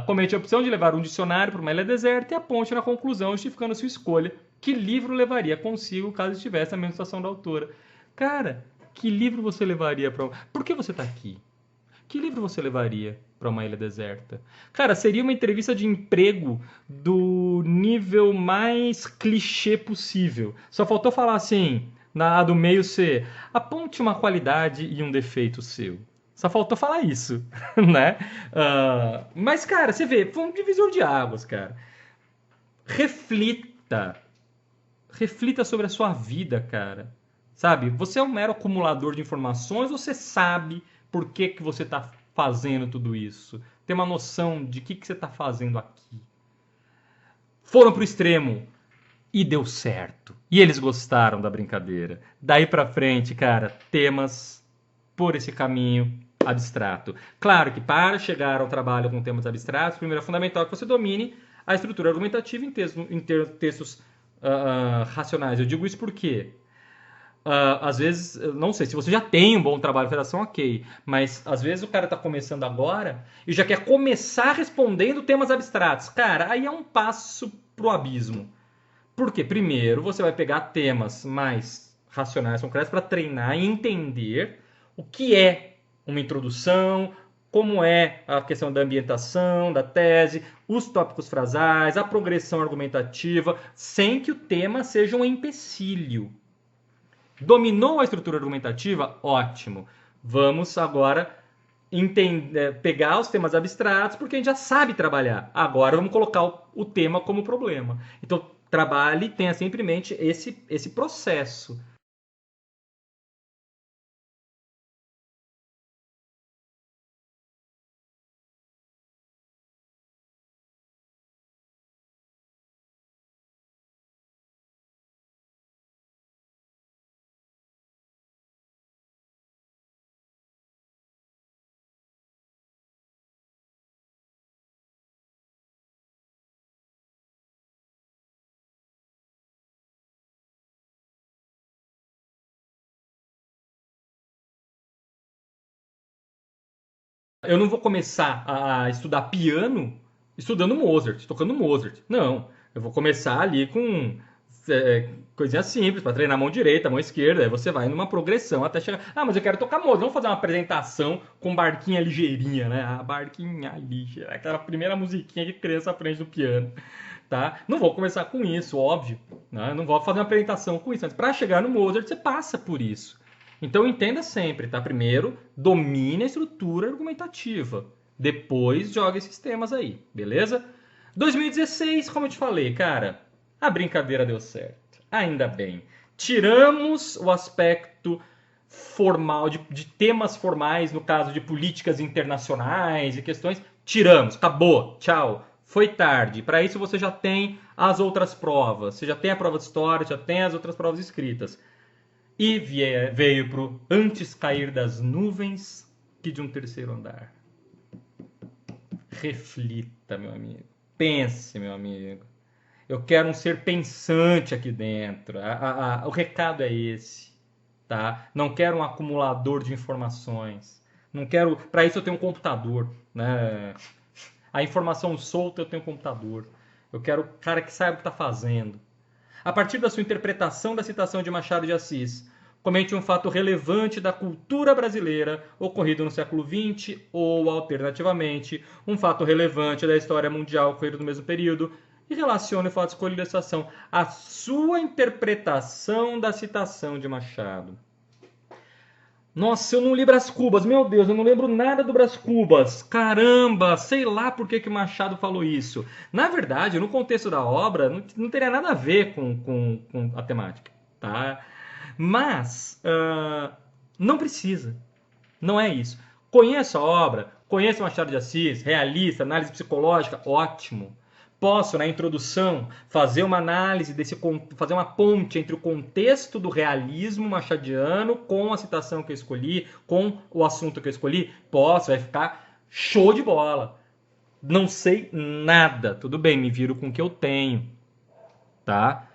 Comente a opção de levar um dicionário para uma ilha deserta e aponte na conclusão, justificando a sua escolha. Que livro levaria consigo caso estivesse na mesma situação da autora? Cara, que livro você levaria para... Por que você está aqui? Que livro você levaria para uma ilha deserta? Cara, seria uma entrevista de emprego do nível mais clichê possível. Só faltou falar assim, na do meio ser: aponte uma qualidade e um defeito seu. Só faltou falar isso, né? Mas, cara, você vê, foi um divisor de águas, cara. Reflita. Reflita sobre a sua vida, cara. Sabe? Você é um mero acumulador de informações ou você sabe por que você está fazendo tudo isso? Tem uma noção de que você está fazendo aqui? Foram pro extremo e deu certo. E eles gostaram da brincadeira. Daí pra frente, cara, temas por esse caminho abstrato. Claro que para chegar ao trabalho com temas abstratos, primeiro é fundamental que você domine a estrutura argumentativa em textos racionais. Eu digo isso porque às vezes, eu não sei, se você já tem um bom trabalho de redação, ok. Mas às vezes o cara está começando agora e já quer começar respondendo temas abstratos. Cara, aí é um passo pro abismo. Por quê? Primeiro, você vai pegar temas mais racionais, concretos, para treinar e entender o que é uma introdução, como é a questão da ambientação, da tese, os tópicos frasais, a progressão argumentativa, sem que o tema seja um empecilho. Dominou a estrutura argumentativa? Ótimo. Vamos agora pegar os temas abstratos, porque a gente já sabe trabalhar. Agora vamos colocar o tema como problema. Então, trabalhe, tenha sempre em mente esse processo. Eu não vou começar a estudar piano estudando Mozart, tocando Mozart. Não. Eu vou começar ali com coisinhas simples, para treinar a mão direita, a mão esquerda. Aí você vai numa progressão até chegar. Ah, mas eu quero tocar Mozart. Vamos fazer uma apresentação com barquinha ligeirinha, né? A barquinha ligeira. Aquela primeira musiquinha que criança aprende no piano. Tá? Não vou começar com isso, óbvio. Né? Não vou fazer uma apresentação com isso. Mas para chegar no Mozart, você passa por isso. Então entenda sempre, tá? Primeiro, domine a estrutura argumentativa. Depois, joga esses temas aí, beleza? 2016, como eu te falei, cara, a brincadeira deu certo. Ainda bem. Tiramos o aspecto formal, de temas formais, no caso de políticas internacionais e questões. Tiramos, acabou, tchau. Foi tarde. Para isso você já tem as outras provas. Você já tem a prova de história, já tem as outras provas escritas. E veio pro antes cair das nuvens que de um terceiro andar. Reflita, meu amigo. Pense, meu amigo. Eu quero um ser pensante aqui dentro. O recado é esse, tá? Não quero um acumulador de informações. Não quero. Para isso eu tenho um computador, né? A informação solta eu tenho um computador. Eu quero o cara que saiba o que está fazendo. A partir da sua interpretação da citação de Machado de Assis, comente um fato relevante da cultura brasileira ocorrido no século XX ou, alternativamente, um fato relevante da história mundial ocorrido no mesmo período e relacione o fato escolhido da citação à sua interpretação da citação de Machado. Nossa, eu não li Brás Cubas, meu Deus, eu não lembro nada do Brás Cubas. Caramba, sei lá por que Machado falou isso. Na verdade, no contexto da obra, não teria nada a ver com a temática, tá? Mas, não precisa. Não é isso. Conheço a obra, conheço Machado de Assis, realista, análise psicológica, ótimo. Posso, na introdução, fazer uma análise, fazer uma ponte entre o contexto do realismo machadiano com a citação que eu escolhi, com o assunto que eu escolhi? Posso, vai ficar show de bola. Não sei nada, tudo bem, me viro com o que eu tenho, tá?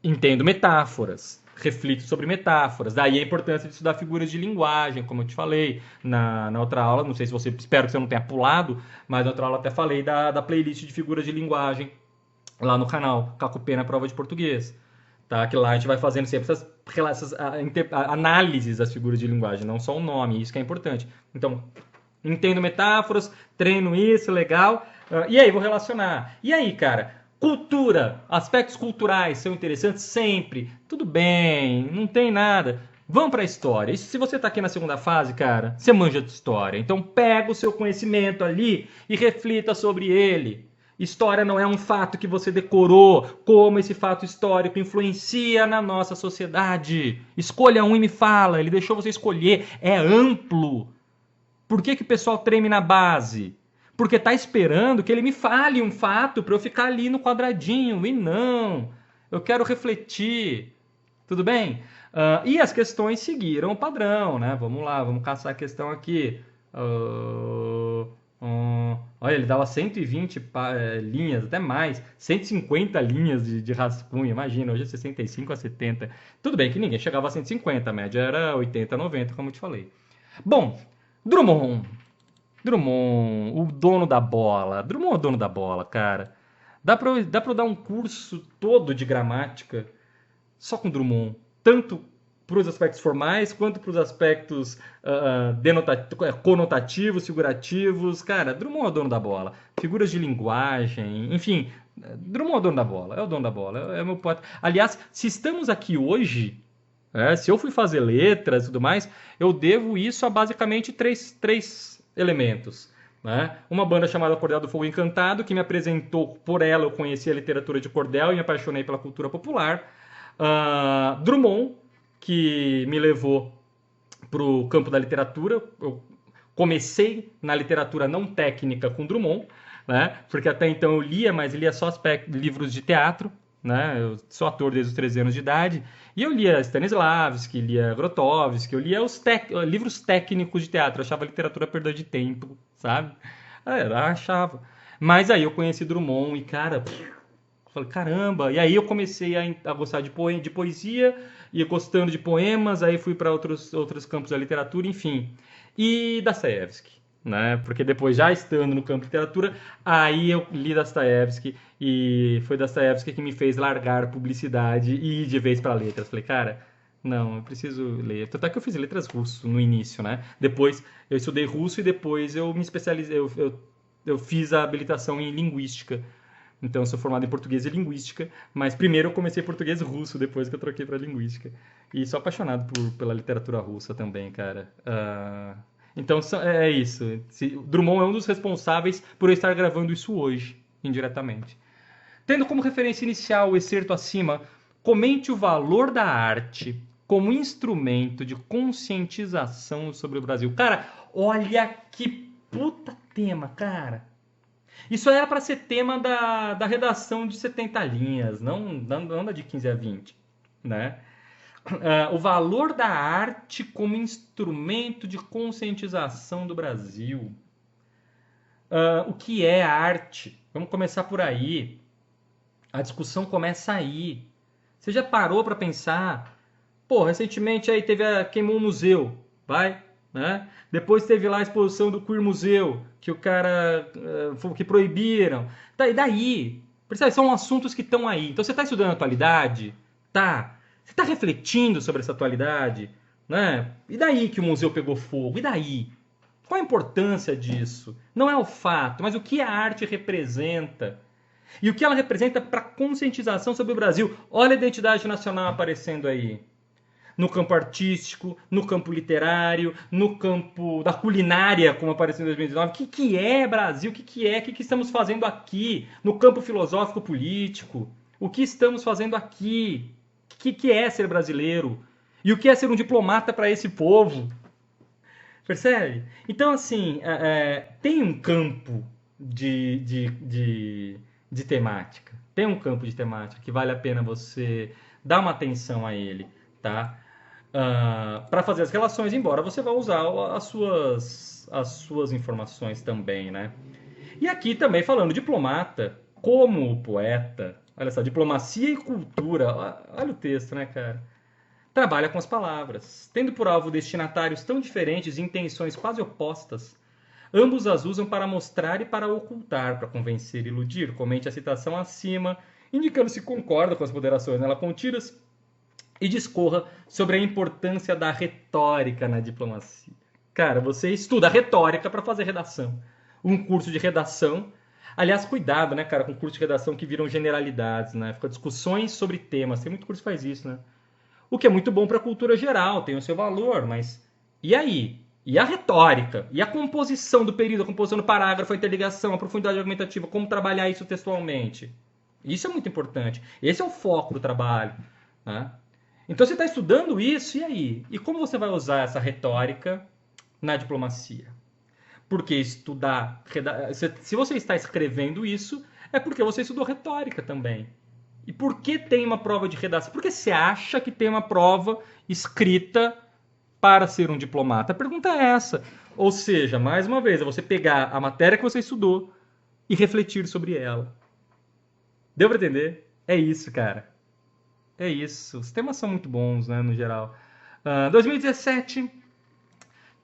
Entendo metáforas, reflito sobre metáforas. Daí a importância de estudar figuras de linguagem, como eu te falei na outra aula. Não sei se você, espero que você não tenha pulado, mas na outra aula até falei da playlist de figuras de linguagem lá no canal, Caco Pena Prova de Português. Tá? Que lá a gente vai fazendo sempre essas análises das figuras de linguagem, não só o nome, isso que é importante. Então, entendo metáforas, treino isso, legal. E aí, vou relacionar. E aí, cara, cultura, aspectos culturais são interessantes sempre. Tudo bem, não tem nada. Vamos para a história. E se você está aqui na segunda fase, cara, você manja de história. Então pega o seu conhecimento ali e reflita sobre ele. História não é um fato que você decorou, como esse fato histórico influencia na nossa sociedade. Escolha um e me fala, ele deixou você escolher, é amplo. Por que o pessoal treme na base? Porque está esperando que ele me fale um fato para eu ficar ali no quadradinho. E não, eu quero refletir. Tudo bem? E as questões seguiram o padrão, né? Vamos lá, vamos caçar a questão aqui. Olha, ele dava 120 linhas, até mais. 150 linhas de rascunho, imagina, hoje é 65 a 70. Tudo bem que ninguém chegava a 150, a média era 80, 90, como eu te falei. Bom, Drummond, o dono da bola. Drummond é o dono da bola, cara. Dá pra eu dar um curso todo de gramática só com Drummond. Tanto para os aspectos formais, quanto para os aspectos conotativos, figurativos. Cara, Drummond é o dono da bola. Figuras de linguagem, enfim. Drummond é o dono da bola. É o dono da bola. É meu poeta. Aliás, se estamos aqui hoje... se eu fui fazer letras e tudo mais, eu devo isso a basicamente três elementos. Né? Uma banda chamada Cordel do Fogo Encantado, que me apresentou, por ela eu conheci a literatura de cordel e me apaixonei pela cultura popular. Drummond, que me levou para o campo da literatura. Eu comecei na literatura não técnica com Drummond, né? Porque até então eu lia, mas lia só livros de teatro. Né? Eu sou ator desde os 13 anos de idade, e eu lia Stanislavski, lia Grotowski, eu lia os livros técnicos de teatro, eu achava a literatura perda de tempo, sabe? Eu achava. Mas aí eu conheci Drummond e, cara, falei, caramba, e aí eu comecei a gostar de poesia, ia gostando de poemas, aí fui para outros campos da literatura, enfim. E Dostoiévski, né? Porque depois, já estando no campo de literatura, aí eu li Dostoiévski e foi Dostoiévski que me fez largar publicidade e ir de vez para letras. Falei, cara, não, eu preciso ler. Tanto é que eu fiz letras russo no início, né? Depois eu estudei russo e depois eu me especializei, eu fiz a habilitação em linguística. Então eu sou formado em português e linguística, mas primeiro eu comecei português russo, depois que eu troquei para linguística. E sou apaixonado pela literatura russa também, cara. Então é isso. Drummond é um dos responsáveis por eu estar gravando isso hoje, indiretamente. Tendo como referência inicial o excerto acima, comente o valor da arte como instrumento de conscientização sobre o Brasil. Cara, olha que puta tema, cara. Isso era para ser tema da redação de 70 linhas, não da de 15 a 20, né? O valor da arte como instrumento de conscientização do Brasil. O que é arte? Vamos começar por aí. A discussão começa aí. Você já parou para pensar? Pô, recentemente aí queimou um museu, vai, né? Depois teve lá a exposição do Queer Museu, que o cara que proibiram. E daí? Percebe? São assuntos que estão aí. Então você está estudando a atualidade? Tá. Você está refletindo sobre essa atualidade? Né? E daí que o museu pegou fogo? E daí? Qual a importância disso? Não é o fato, mas o que a arte representa. E o que ela representa para a conscientização sobre o Brasil. Olha a identidade nacional aparecendo aí. No campo artístico, no campo literário, no campo da culinária, como apareceu em 2019. O que é Brasil? O que estamos fazendo aqui? No campo filosófico-político. O que estamos fazendo aqui? O que é ser brasileiro? E o que é ser um diplomata para esse povo? Percebe? Então, assim, tem um campo de temática. Tem um campo de temática que vale a pena você dar uma atenção a ele, tá? Para fazer as relações, embora você vá usar as suas informações também, né? E aqui também falando diplomata, como poeta, olha só, diplomacia e cultura, olha o texto, né, cara? Trabalha com as palavras, tendo por alvo destinatários tão diferentes e intenções quase opostas. Ambos as usam para mostrar e para ocultar, para convencer e iludir. Comente a citação acima, indicando se concorda com as ponderações nela contidas e discorra sobre a importância da retórica na diplomacia. Cara, você estuda retórica para fazer redação. Um curso de redação. Aliás, cuidado, né, cara, com curso de redação que viram generalidades, né? Fica discussões sobre temas. Tem muito curso que faz isso, né? O que é muito bom para a cultura geral, tem o seu valor, mas e aí? E a retórica? E a composição do período, a composição do parágrafo, a interligação, a profundidade argumentativa, como trabalhar isso textualmente? Isso é muito importante. Esse é o foco do trabalho, né? Então você está estudando isso, e aí? E como você vai usar essa retórica na diplomacia? Porque estudar... Se você está escrevendo isso, é porque você estudou retórica também. E por que tem uma prova de redação? Por que você acha que tem uma prova escrita para ser um diplomata? A pergunta é essa. Ou seja, mais uma vez, é você pegar a matéria que você estudou e refletir sobre ela. Deu para entender? É isso, cara. É isso. Os temas são muito bons, né, no geral. 2017,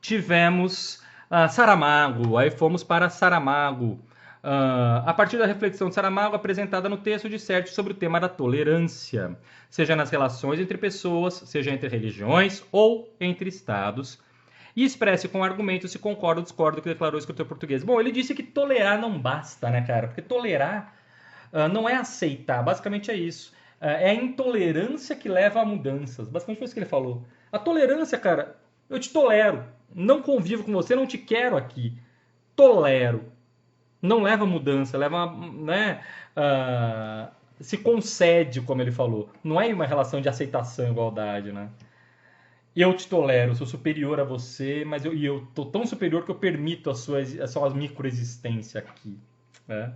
tivemos Saramago. Aí fomos para Saramago. A partir da reflexão de Saramago apresentada no texto, disserte sobre o tema da tolerância, seja nas relações entre pessoas, seja entre religiões ou entre estados, e expresse com argumentos se concorda ou discorda do que declarou o escritor português. Bom, ele disse que tolerar não basta, né, cara? Porque tolerar não é aceitar, basicamente é isso. É a intolerância que leva a mudanças. Basicamente foi isso que ele falou. A tolerância, cara, eu te tolero, não convivo com você, não te quero aqui. Tolero. Não leva a mudança, leva, né, se concede, como ele falou. Não é uma relação de aceitação e igualdade, né? Eu te tolero, sou superior a você, mas eu tô tão superior que eu permito a sua microexistência aqui, né?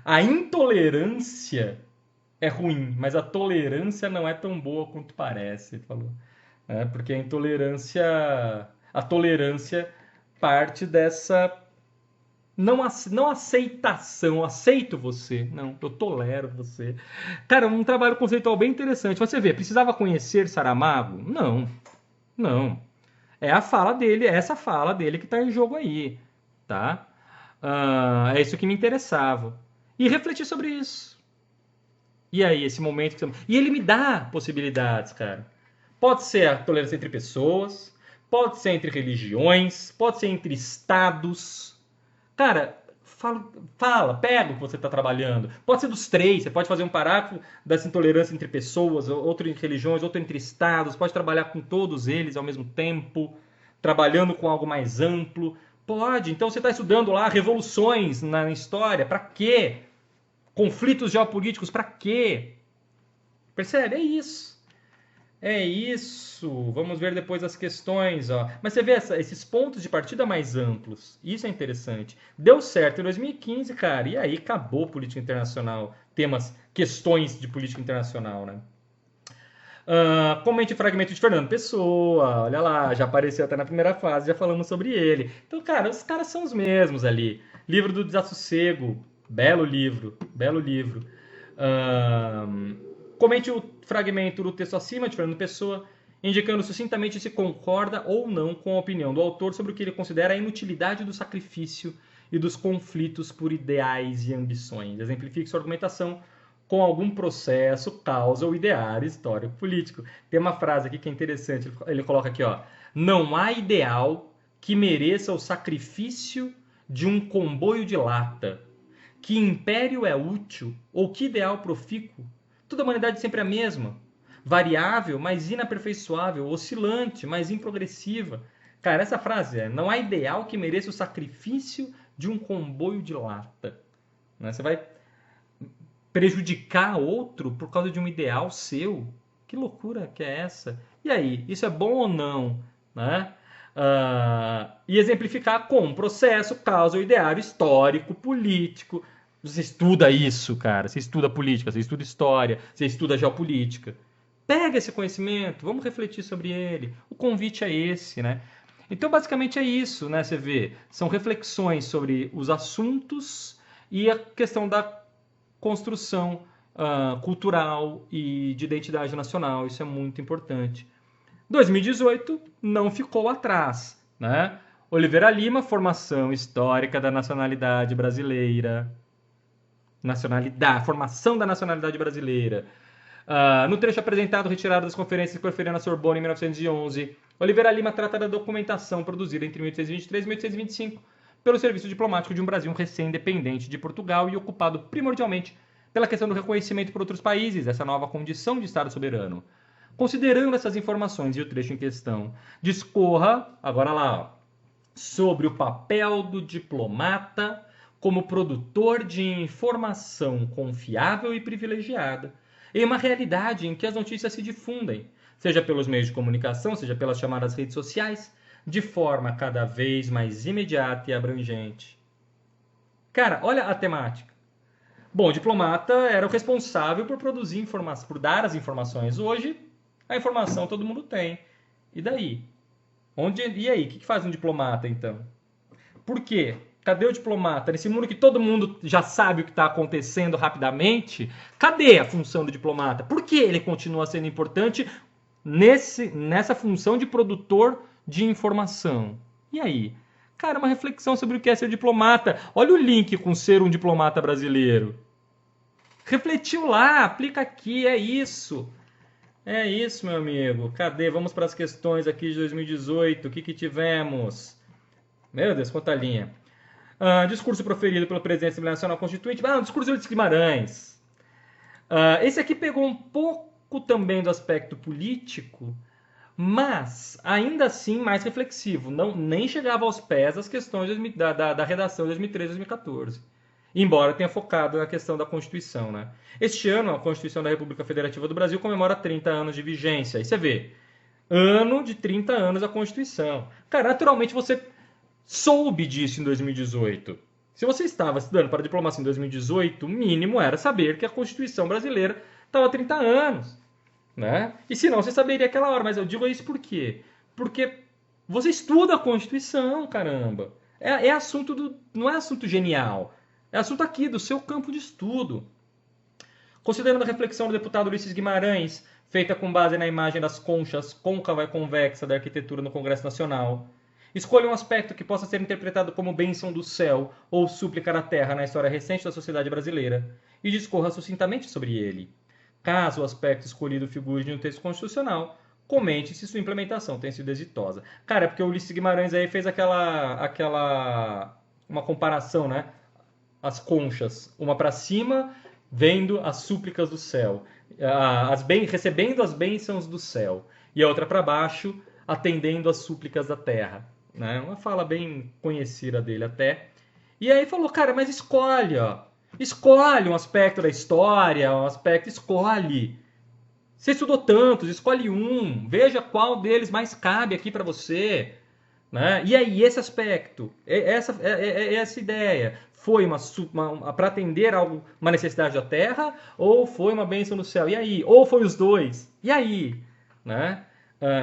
A intolerância é ruim, mas a tolerância não é tão boa quanto parece, ele falou. Porque a tolerância parte dessa não aceitação, aceito você, não, eu tolero você. Cara, um trabalho conceitual bem interessante. Você vê, precisava conhecer Saramago? Não, não. É a fala dele, é essa fala dele que está em jogo aí, tá? É isso que me interessava. E refletir sobre isso. E aí, esse momento que você... E ele me dá possibilidades, cara. Pode ser a tolerância entre pessoas, pode ser entre religiões, pode ser entre estados. Cara, pega o que você está trabalhando. Pode ser dos três, você pode fazer um parágrafo dessa intolerância entre pessoas, outro entre religiões, outro entre estados, pode trabalhar com todos eles ao mesmo tempo, trabalhando com algo mais amplo. Pode. Então você está estudando lá revoluções na história, para quê? Conflitos geopolíticos, para quê? Percebe? É isso. É isso. Vamos ver depois as questões. Ó. Mas você vê esses pontos de partida mais amplos. Isso é interessante. Deu certo em 2015, cara. E aí acabou política internacional. Temas, questões de política internacional, né? Comente o fragmento de Fernando Pessoa. Olha lá, já apareceu até na primeira fase, já falamos sobre ele. Então, cara, os caras são os mesmos ali. Livro do Desassossego. Belo livro. Belo livro. Comente o fragmento do texto acima de Fernando Pessoa, indicando sucintamente se concorda ou não com a opinião do autor sobre o que ele considera a inutilidade do sacrifício e dos conflitos por ideais e ambições. Exemplifique sua argumentação com algum processo, causa ou ideário histórico-político. Tem uma frase aqui que é interessante, ele coloca aqui, ó, não há ideal que mereça o sacrifício de um comboio de lata. Que império é útil ou que ideal profícuo? Toda a humanidade sempre é a mesma. Variável, mas inaperfeiçoável. Oscilante, mas improgressiva. Cara, essa frase é: não há ideal que mereça o sacrifício de um comboio de lata. Você vai prejudicar outro por causa de um ideal seu? Que loucura que é essa? E aí, isso é bom ou não? Né? E exemplificar com processo, causa ou ideário histórico, político. Você estuda isso, cara. Você estuda política, você estuda história, você estuda geopolítica. Pega esse conhecimento, vamos refletir sobre ele. O convite é esse, né? Então, basicamente é isso, né? Você vê, são reflexões sobre os assuntos e a questão da construção cultural e de identidade nacional. Isso é muito importante. 2018 não ficou atrás, né? Oliveira Lima, formação histórica da nacionalidade brasileira. Formação da nacionalidade brasileira. No trecho apresentado, retirado das conferências que proferiu na Sorbonne em 1911, Oliveira Lima trata da documentação produzida entre 1823 e 1825 pelo serviço diplomático de um Brasil recém-independente de Portugal e ocupado primordialmente pela questão do reconhecimento por outros países dessa nova condição de Estado soberano. Considerando essas informações e o trecho em questão, discorra, agora lá, sobre o papel do diplomata como produtor de informação confiável e privilegiada em uma realidade em que as notícias se difundem, seja pelos meios de comunicação, seja pelas chamadas redes sociais, de forma cada vez mais imediata e abrangente. Cara, olha a temática. Bom, o diplomata era o responsável por produzir informação, por dar as informações. Hoje, a informação todo mundo tem. E daí? E aí? O que faz um diplomata, então? Por quê? Cadê o diplomata? Nesse mundo que todo mundo já sabe o que está acontecendo rapidamente, cadê a função do diplomata? Por que ele continua sendo importante nessa função de produtor de informação? E aí? Cara, uma reflexão sobre o que é ser diplomata. Olha o link com ser um diplomata brasileiro. Refletiu lá, aplica aqui, é isso. É isso, meu amigo. Cadê? Vamos para as questões aqui de 2018. O que tivemos? Meu Deus, quanta linha. Discurso proferido pelo presidente da Assembleia Nacional Constituinte. Discurso de Ulisses Guimarães. Esse aqui pegou um pouco também do aspecto político, mas ainda assim mais reflexivo. Nem chegava aos pés das questões da redação de 2013 e 2014. Embora tenha focado na questão da Constituição. Né? Este ano, a Constituição da República Federativa do Brasil comemora 30 anos de vigência. Aí você vê, ano de 30 anos da Constituição. Cara, naturalmente você soube disso em 2018. Se você estava estudando para diplomacia em 2018, o mínimo era saber que a Constituição brasileira estava há 30 anos. Né? E se não, você saberia aquela hora. Mas eu digo isso por quê? Porque você estuda a Constituição, caramba. É assunto não é assunto genial. É assunto aqui, do seu campo de estudo. Considerando a reflexão do deputado Ulisses Guimarães, feita com base na imagem das conchas côncava e convexa da arquitetura no Congresso Nacional. Escolha um aspecto que possa ser interpretado como bênção do céu ou súplica da terra na história recente da sociedade brasileira e discorra sucintamente sobre ele. Caso o aspecto escolhido figure no texto constitucional, comente se sua implementação tem sido exitosa. Cara, é porque o Ulisses Guimarães aí fez uma comparação, né? As conchas, uma para cima, vendo as súplicas do céu, recebendo as bênçãos do céu, e a outra para baixo, atendendo as súplicas da terra. Né? Uma fala bem conhecida dele até. E aí falou, cara, mas escolhe, ó. Escolhe um aspecto da história, escolhe. Você estudou tantos, escolhe um, veja qual deles mais cabe aqui para você. Né? E aí, esse aspecto, essa ideia, foi para atender uma necessidade da terra, ou foi uma bênção do céu? E aí? Ou foi os dois? E aí? Né?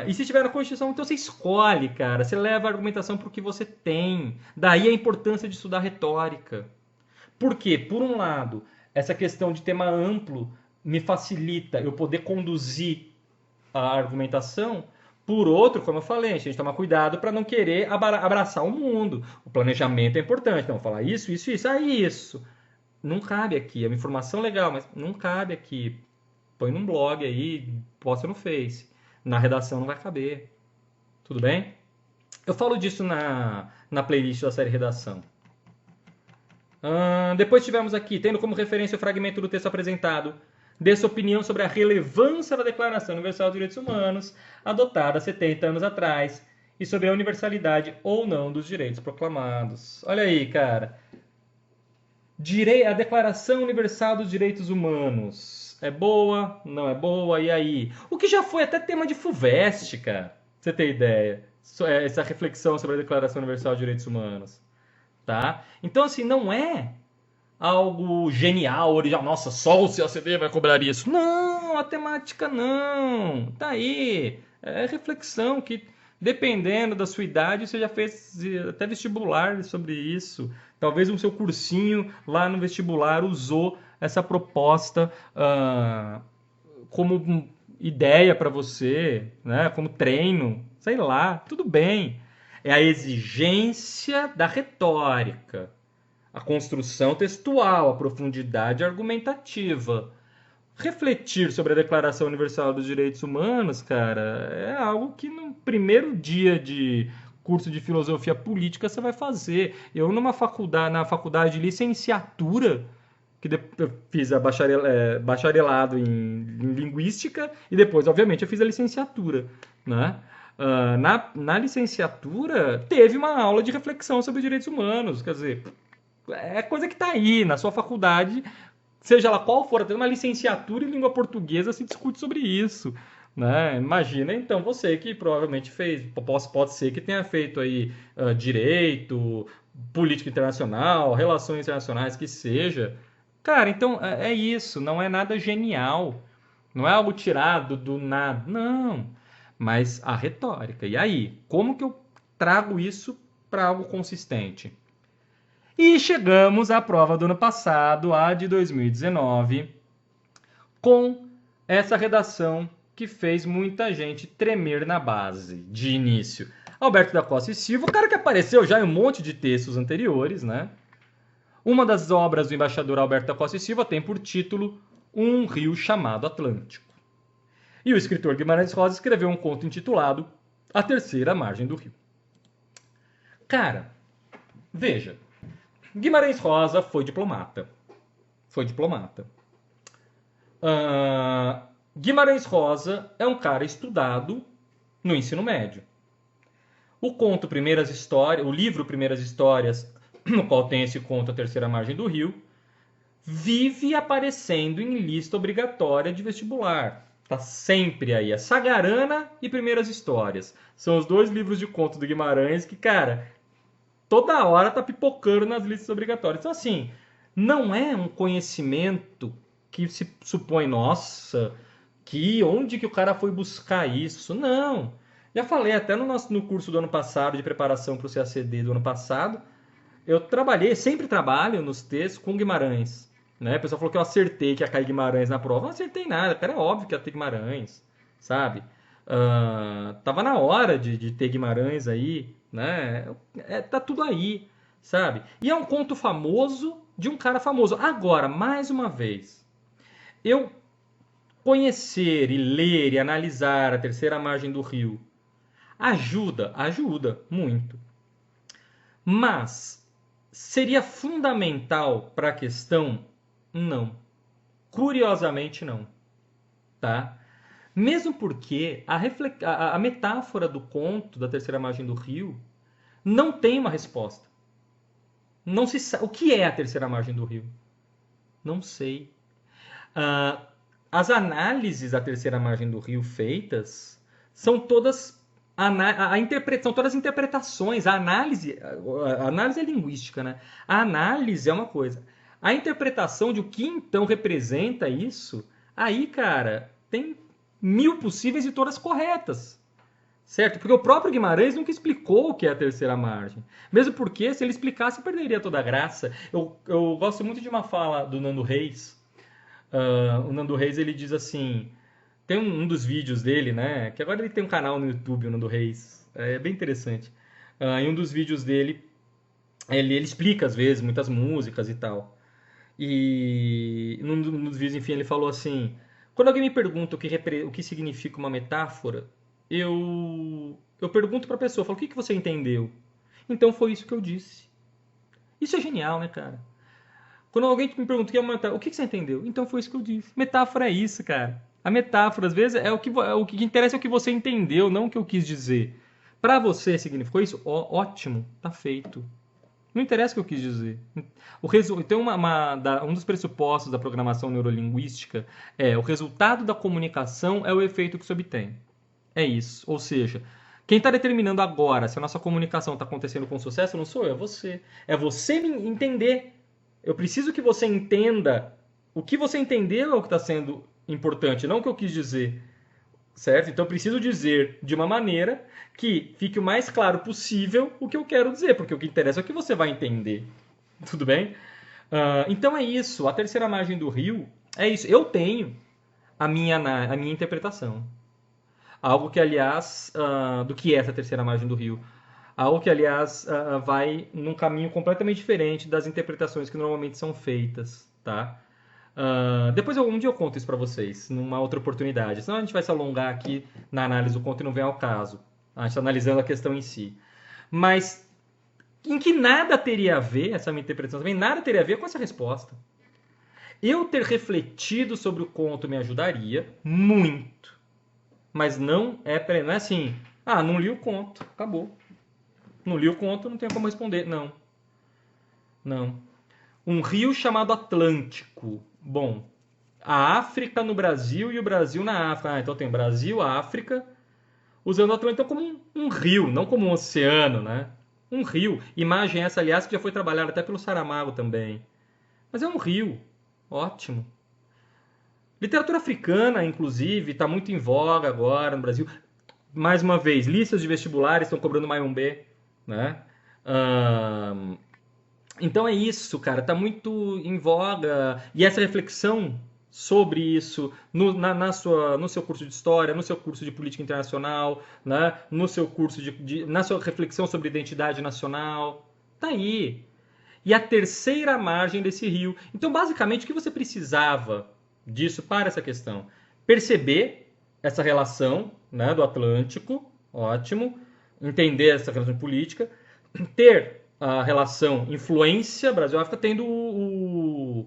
E se tiver na Constituição, então você escolhe, cara. Você leva a argumentação para o que você tem. Daí a importância de estudar retórica. Por quê? Por um lado, essa questão de tema amplo me facilita eu poder conduzir a argumentação. Por outro, como eu falei, a gente tem que tomar cuidado para não querer abraçar o mundo. O planejamento é importante. Então, falar isso. Isso. Não cabe aqui. É uma informação legal, mas não cabe aqui. Põe num blog aí, posta no Face. Na redação não vai caber. Tudo bem? Eu falo disso na playlist da série Redação. Depois tivemos aqui, tendo como referência o fragmento do texto apresentado, dê sua opinião sobre a relevância da Declaração Universal dos Direitos Humanos, adotada há 70 anos atrás, e sobre a universalidade ou não dos direitos proclamados. Olha aí, cara. A Declaração Universal dos Direitos Humanos. É boa? Não é boa? E aí? O que já foi até tema de FUVEST, cara. Pra você ter ideia. Essa reflexão sobre a Declaração Universal dos Direitos Humanos. Tá? Então, assim, não é algo genial, original. Nossa, só o CACD vai cobrar isso. Não, a temática não. Tá aí. É reflexão que, dependendo da sua idade, você já fez até vestibular sobre isso. Talvez o seu cursinho lá no vestibular usou essa proposta como ideia para você, né? Como treino. Sei lá, tudo bem. É a exigência da retórica, a construção textual, a profundidade argumentativa. Refletir sobre a Declaração Universal dos Direitos Humanos, cara, é algo que no primeiro dia de curso de filosofia política você vai fazer. Eu na faculdade de licenciatura, que eu fiz bacharelado em linguística e depois, obviamente, eu fiz a licenciatura, né? Na licenciatura, teve uma aula de reflexão sobre direitos humanos. Quer dizer, é coisa que está aí na sua faculdade, seja lá qual for, até uma licenciatura em língua portuguesa se discute sobre isso. Né? Imagina, então, você que provavelmente fez, pode ser que tenha feito aí direito, política internacional, relações internacionais, que seja. Cara, então é isso, não é nada genial, não é algo tirado do nada, não. Mas a retórica. E aí, como que eu trago isso para algo consistente? E chegamos à prova do ano passado, a de 2019, com essa redação que fez muita gente tremer na base de início. Alberto da Costa e Silva, o cara que apareceu já em um monte de textos anteriores, né? Uma das obras do embaixador Alberto da Costa e Silva tem por título Um Rio Chamado Atlântico. E o escritor Guimarães Rosa escreveu um conto intitulado A Terceira Margem do Rio. Cara, veja, Guimarães Rosa foi diplomata. Guimarães Rosa é um cara estudado no ensino médio. O conto Primeiras Histórias, o livro Primeiras Histórias, no qual tem esse conto A Terceira Margem do Rio, vive aparecendo em lista obrigatória de vestibular. Tá sempre aí. A Sagarana e Primeiras Histórias. São os dois livros de conto do Guimarães que, cara, toda hora tá pipocando nas listas obrigatórias. Então, assim, não é um conhecimento que se supõe, nossa, onde que o cara foi buscar isso? Não. Já falei até no curso do ano passado, de preparação para o CACD do ano passado, eu sempre trabalho nos textos com Guimarães. Né? O pessoal falou que eu acertei que ia cair Guimarães na prova. Eu não acertei nada, cara, é óbvio que ia ter Guimarães, sabe? Tava na hora de ter Guimarães aí, né? Tá tudo aí, sabe? E é um conto famoso de um cara famoso. Agora, mais uma vez, eu conhecer e ler e analisar a terceira margem do rio ajuda muito. Mas seria fundamental para a questão? Não. Curiosamente, não. Tá? Mesmo porque a metáfora do conto da terceira margem do rio não tem uma resposta. Não se sabe. O que é a terceira margem do rio? Não sei. Ah, as análises da terceira margem do rio feitas são todas são todas interpretações. A análise é linguística, né? A análise é uma coisa. A interpretação de o que então representa isso, aí, cara, tem 1000 possíveis e todas corretas. Certo? Porque o próprio Guimarães nunca explicou o que é a terceira margem. Mesmo porque, se ele explicasse, perderia toda a graça. Eu gosto muito de uma fala do Nando Reis. O Nando Reis, ele diz assim... Tem um dos vídeos dele, né? Que agora ele tem um canal no YouTube, o Nando Reis. É bem interessante. Em um dos vídeos dele, ele explica, às vezes, muitas músicas e tal. E num dos vídeos, enfim, ele falou assim... Quando alguém me pergunta o que significa uma metáfora, eu pergunto para a pessoa, falo, o que você entendeu? Então foi isso que eu disse. Isso é genial, né, cara? Quando alguém me pergunta o que é uma metáfora, o que você entendeu? Então foi isso que eu disse. Metáfora é isso, cara. A metáfora, às vezes, o que interessa é o que você entendeu, não o que eu quis dizer. Para você significou isso? Ótimo, tá feito. Não interessa o que eu quis dizer. Então, um dos pressupostos da programação neurolinguística é o resultado da comunicação é o efeito que se obtém. É isso. Ou seja, quem está determinando agora se a nossa comunicação está acontecendo com sucesso não sou eu, é você. É você me entender. Eu preciso que você entenda. O que você entendeu é o que está sendo importante, não o que eu quis dizer. Certo? Então eu preciso dizer de uma maneira que fique o mais claro possível o que eu quero dizer, porque o que interessa é o que você vai entender. Tudo bem? Então é isso. A terceira margem do rio é isso. Eu tenho a minha interpretação. Algo que, aliás, do que é essa terceira margem do rio. Algo que, aliás, vai num caminho completamente diferente das interpretações que normalmente são feitas, tá? Depois, um dia eu conto isso para vocês, numa outra oportunidade. Senão a gente vai se alongar aqui na análise do conto e não vem ao caso. A gente está analisando a questão em si. Mas em que nada teria a ver, essa minha interpretação também, nada teria a ver com essa resposta. Eu ter refletido sobre o conto me ajudaria muito. Mas não é assim, não li o conto, acabou. Não li o conto, não tenho como responder. Não. Não. Um rio chamado Atlântico. Bom, a África no Brasil e o Brasil na África. Então tem Brasil, África, usando o Atlântico como um rio, não como um oceano, né? Um rio. Imagem essa, aliás, que já foi trabalhada até pelo Saramago também. Mas é um rio. Ótimo. Literatura africana, inclusive, está muito em voga agora no Brasil. Mais uma vez, listas de vestibulares estão cobrando Mayumbê, né? Então é isso, cara, tá muito em voga. E essa reflexão sobre isso no seu curso de história, no seu curso de política internacional, né? No seu curso na sua reflexão sobre identidade nacional, tá aí. E a terceira margem desse rio. Então, basicamente, o que você precisava disso para essa questão? Perceber essa relação, né, do Atlântico, ótimo. Entender essa relação política. Ter a relação influência Brasil-África tendo o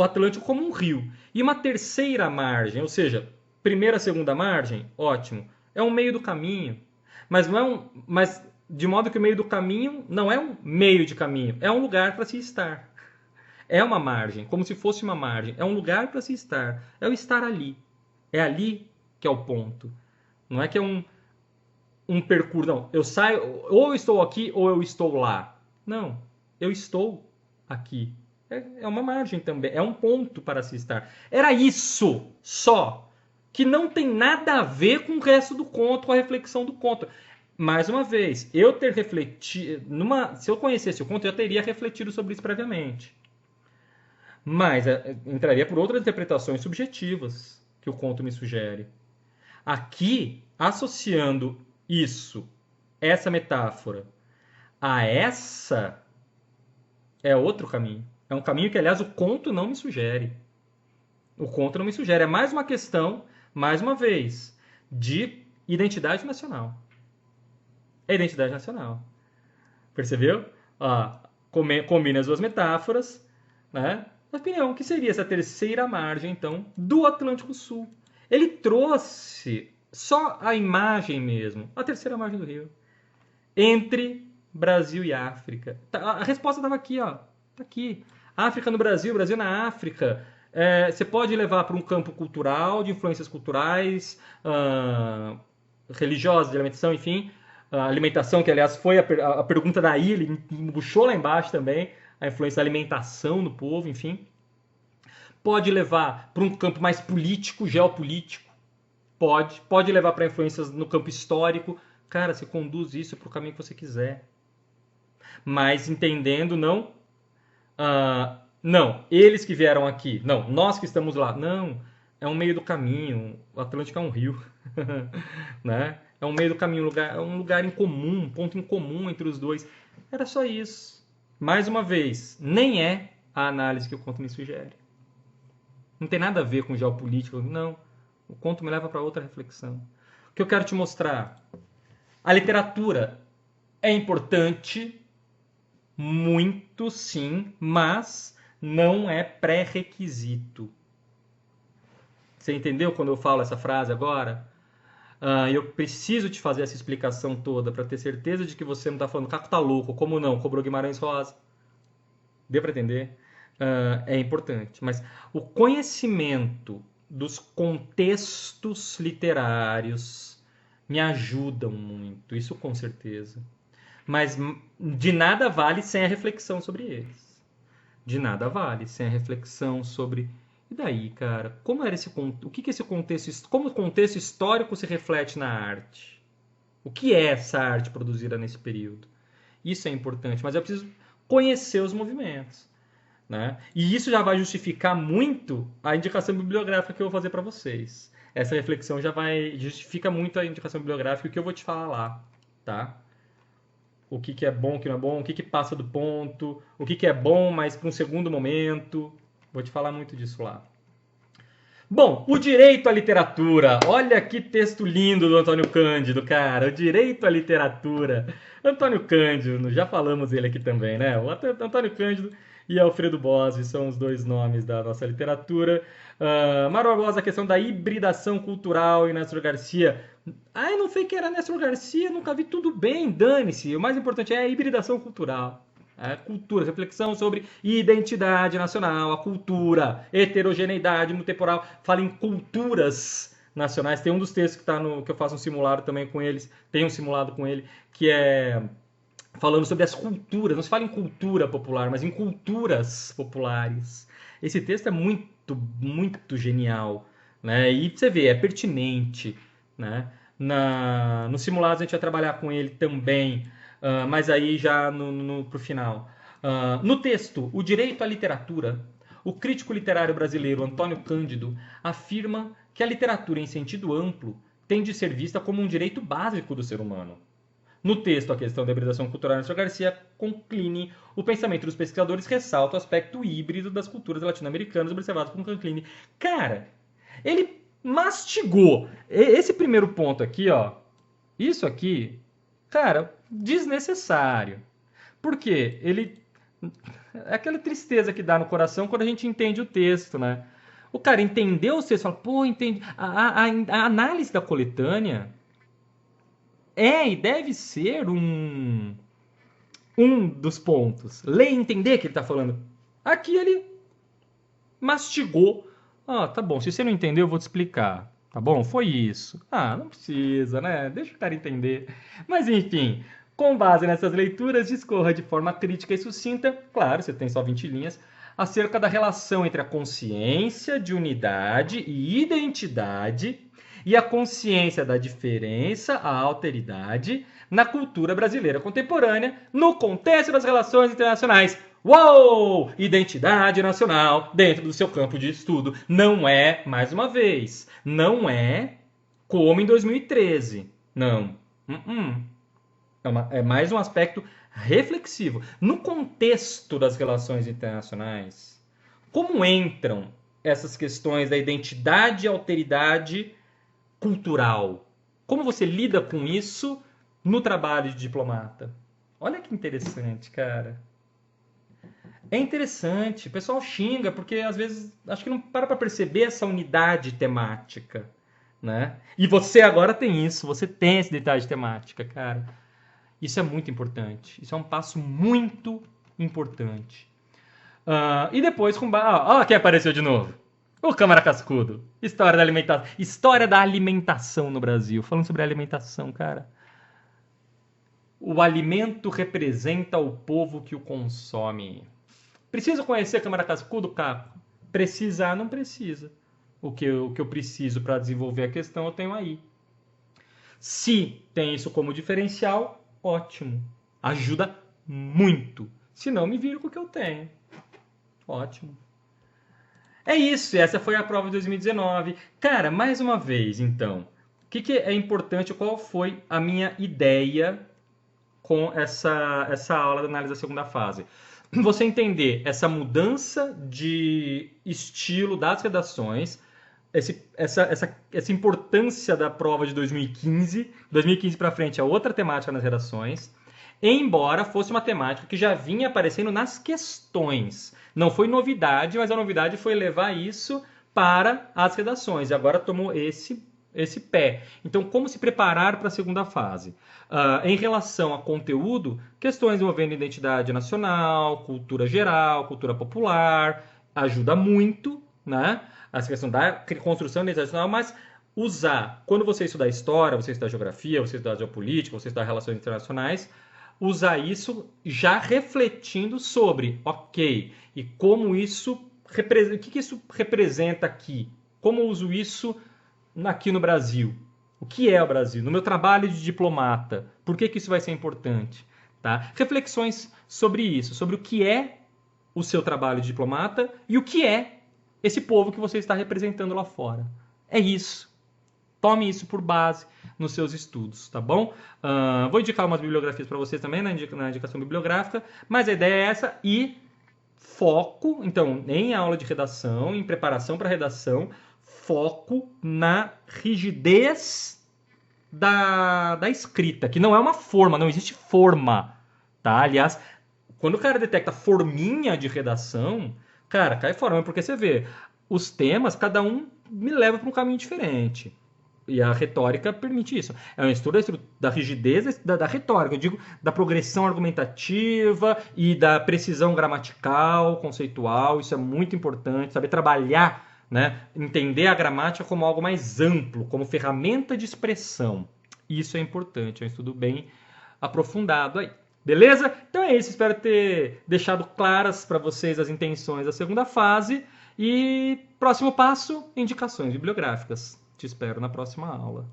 Atlântico como um rio. E uma terceira margem, ou seja, primeira, segunda margem, ótimo. É um meio do caminho. Mas não é mas de modo que o meio do caminho não é um meio de caminho, é um lugar para se estar. É uma margem, como se fosse uma margem. É um lugar para se estar. É o estar ali. É ali que é o ponto. Não é que é um percurso. Não, eu saio, ou eu estou aqui ou eu estou lá. Não, eu estou aqui. É uma margem também, é um ponto para se estar. Era isso só, que não tem nada a ver com o resto do conto, com a reflexão do conto. Mais uma vez, eu ter refletido, se eu conhecesse o conto, eu teria refletido sobre isso previamente. Mas entraria por outras interpretações subjetivas que o conto me sugere. Aqui, associando isso, essa metáfora, a essa, é outro caminho. É um caminho que, aliás, o conto não me sugere. O conto não me sugere. É mais uma questão, mais uma vez, de identidade nacional. É identidade nacional. Percebeu? Combina as duas metáforas, né? Na opinião, que seria essa terceira margem, então, do Atlântico Sul. Ele trouxe só a imagem mesmo, a terceira margem do rio, entre Brasil e África. A resposta estava aqui, ó. Tá aqui. África no Brasil, Brasil na África. Você pode levar para um campo cultural, de influências culturais, religiosas, de alimentação, enfim. A alimentação, que aliás foi a pergunta daí, ele puxou lá embaixo também, a influência da alimentação no povo, enfim. Pode levar para um campo mais político, geopolítico. Pode levar para influências no campo histórico. Cara, você conduz isso para o caminho que você quiser. Mas entendendo, não, eles que vieram aqui. Não, nós que estamos lá. Não, é um meio do caminho. O Atlântico é um rio. Né? É um meio do caminho, um lugar em comum, um ponto em comum entre os dois. Era só isso. Mais uma vez, nem é a análise que o conto me sugere. Não tem nada a ver com geopolítica, não. O conto me leva para outra reflexão. O que eu quero te mostrar? A literatura é importante, muito sim, mas não é pré-requisito. Você entendeu quando eu falo essa frase agora? Eu preciso te fazer essa explicação toda para ter certeza de que você não está falando Caco tá louco, como não? Cobrou Guimarães Rosa. Deu para entender? É importante. Mas o conhecimento dos contextos literários me ajudam muito, isso com certeza. Mas de nada vale sem a reflexão sobre eles. De nada vale sem a reflexão sobre... E daí, cara? Como era o que esse contexto... Como o contexto histórico se reflete na arte? O que é essa arte produzida nesse período? Isso é importante, mas eu preciso conhecer os movimentos. Né? E isso já vai justificar muito a indicação bibliográfica que eu vou fazer para vocês. Essa reflexão já justifica muito a indicação bibliográfica que eu vou te falar lá, tá? O que é bom, o que não é bom, o que passa do ponto, o que é bom, mas para um segundo momento. Vou te falar muito disso lá. Bom, o direito à literatura. Olha que texto lindo do Antônio Cândido, cara. O direito à literatura. Antônio Cândido, já falamos dele aqui também, né? O Antônio Cândido e Alfredo Bossi são os dois nomes da nossa literatura. Mário Barbosa, a questão da hibridação cultural e Néstor Garcia. Eu não sei que era Néstor Garcia, nunca vi, tudo bem, dane-se. O mais importante é a hibridação cultural. A cultura, reflexão sobre identidade nacional, a cultura, heterogeneidade no temporal. Fala em culturas nacionais. Tem um dos textos que eu faço um simulado também com eles, tem um simulado com ele, que é falando sobre as culturas. Não se fala em cultura popular, mas em culturas populares. Esse texto é muito, muito genial, né? E você vê, é pertinente, né? No simulado a gente vai trabalhar com ele também, mas aí já pro final. No texto, O Direito à Literatura, o crítico literário brasileiro Antônio Cândido afirma que a literatura em sentido amplo tem de ser vista como um direito básico do ser humano. No texto, a questão da hibridação cultural de Néstor Garcia Concline, o pensamento dos pesquisadores ressalta o aspecto híbrido das culturas latino-americanas observado por Concline. Cara, ele mastigou esse primeiro ponto aqui, ó. Isso aqui, cara, desnecessário. Por quê? É aquela tristeza que dá no coração quando a gente entende o texto, né? O cara entendeu o texto, fala, pô, entendi. A análise da coletânea e deve ser um dos pontos. Ler e entender que ele está falando. Aqui ele mastigou. Tá bom, se você não entendeu, eu vou te explicar. Tá bom? Foi isso. Não precisa, né? Deixa o cara entender. Mas enfim, com base nessas leituras, discorra de forma crítica e sucinta, claro, você tem só 20 linhas, acerca da relação entre a consciência de unidade e identidade e a consciência da diferença, a alteridade, na cultura brasileira contemporânea, no contexto das relações internacionais. uou, identidade nacional dentro do seu campo de estudo. Não é, mais uma vez, não é como em 2013. Não. É mais um aspecto reflexivo. No contexto das relações internacionais, como entram essas questões da identidade e alteridade cultural? Como você lida com isso no trabalho de diplomata? Olha que interessante, cara. É interessante. O pessoal xinga porque às vezes acho que não para perceber essa unidade temática, né? E você agora tem isso, você tem essa identidade temática, cara. Isso é muito importante. Isso é um passo muito importante. E depois com... Ó, quem apareceu de novo. O Câmara Cascudo. História da alimentação no Brasil. Falando sobre alimentação, cara. O alimento representa o povo que o consome. Preciso conhecer a Câmara Cascudo, Caco? Precisar, não precisa. O que eu preciso para desenvolver a questão, eu tenho aí. Se tem isso como diferencial, ótimo. Ajuda muito. Se não, me viro com o que eu tenho. Ótimo. É isso, essa foi a prova de 2019. Cara, mais uma vez, então, o que é importante, qual foi a minha ideia com essa aula de análise da segunda fase? Você entender essa mudança de estilo das redações, essa importância da prova de 2015. 2015 para frente é outra temática nas redações, embora fosse uma temática que já vinha aparecendo nas questões. Não foi novidade, mas a novidade foi levar isso para as redações. E agora tomou esse pé. Então, como se preparar para a segunda fase? Em relação a conteúdo, questões envolvendo identidade nacional, cultura geral, cultura popular, ajuda muito, né? Essa questão da construção da identidade nacional, mas usar, quando você estudar história, você estudar geografia, você estudar geopolítica, você estudar relações internacionais, usar isso já refletindo sobre, ok, e como isso, o que isso representa aqui? Como eu uso isso aqui no Brasil? O que é o Brasil? No meu trabalho de diplomata, por que isso vai ser importante? Tá? Reflexões sobre isso, sobre o que é o seu trabalho de diplomata e o que é esse povo que você está representando lá fora. É isso. Tome isso por base nos seus estudos, tá bom? Vou indicar umas bibliografias para vocês também na indicação bibliográfica, mas a ideia é essa e foco, então, em aula de redação, em preparação para redação, foco na rigidez da escrita, que não é uma forma, não existe forma, tá? Aliás, quando o cara detecta forminha de redação, cara, cai fora, porque você vê, os temas, cada um me leva para um caminho diferente. E a retórica permite isso. É um estudo da rigidez da retórica, eu digo da progressão argumentativa e da precisão gramatical, conceitual. Isso é muito importante, saber trabalhar, né? Entender a gramática como algo mais amplo, como ferramenta de expressão. Isso é importante, é um estudo bem aprofundado aí. Beleza? Então é isso, espero ter deixado claras para vocês as intenções da segunda fase. E próximo passo, indicações bibliográficas. Te espero na próxima aula.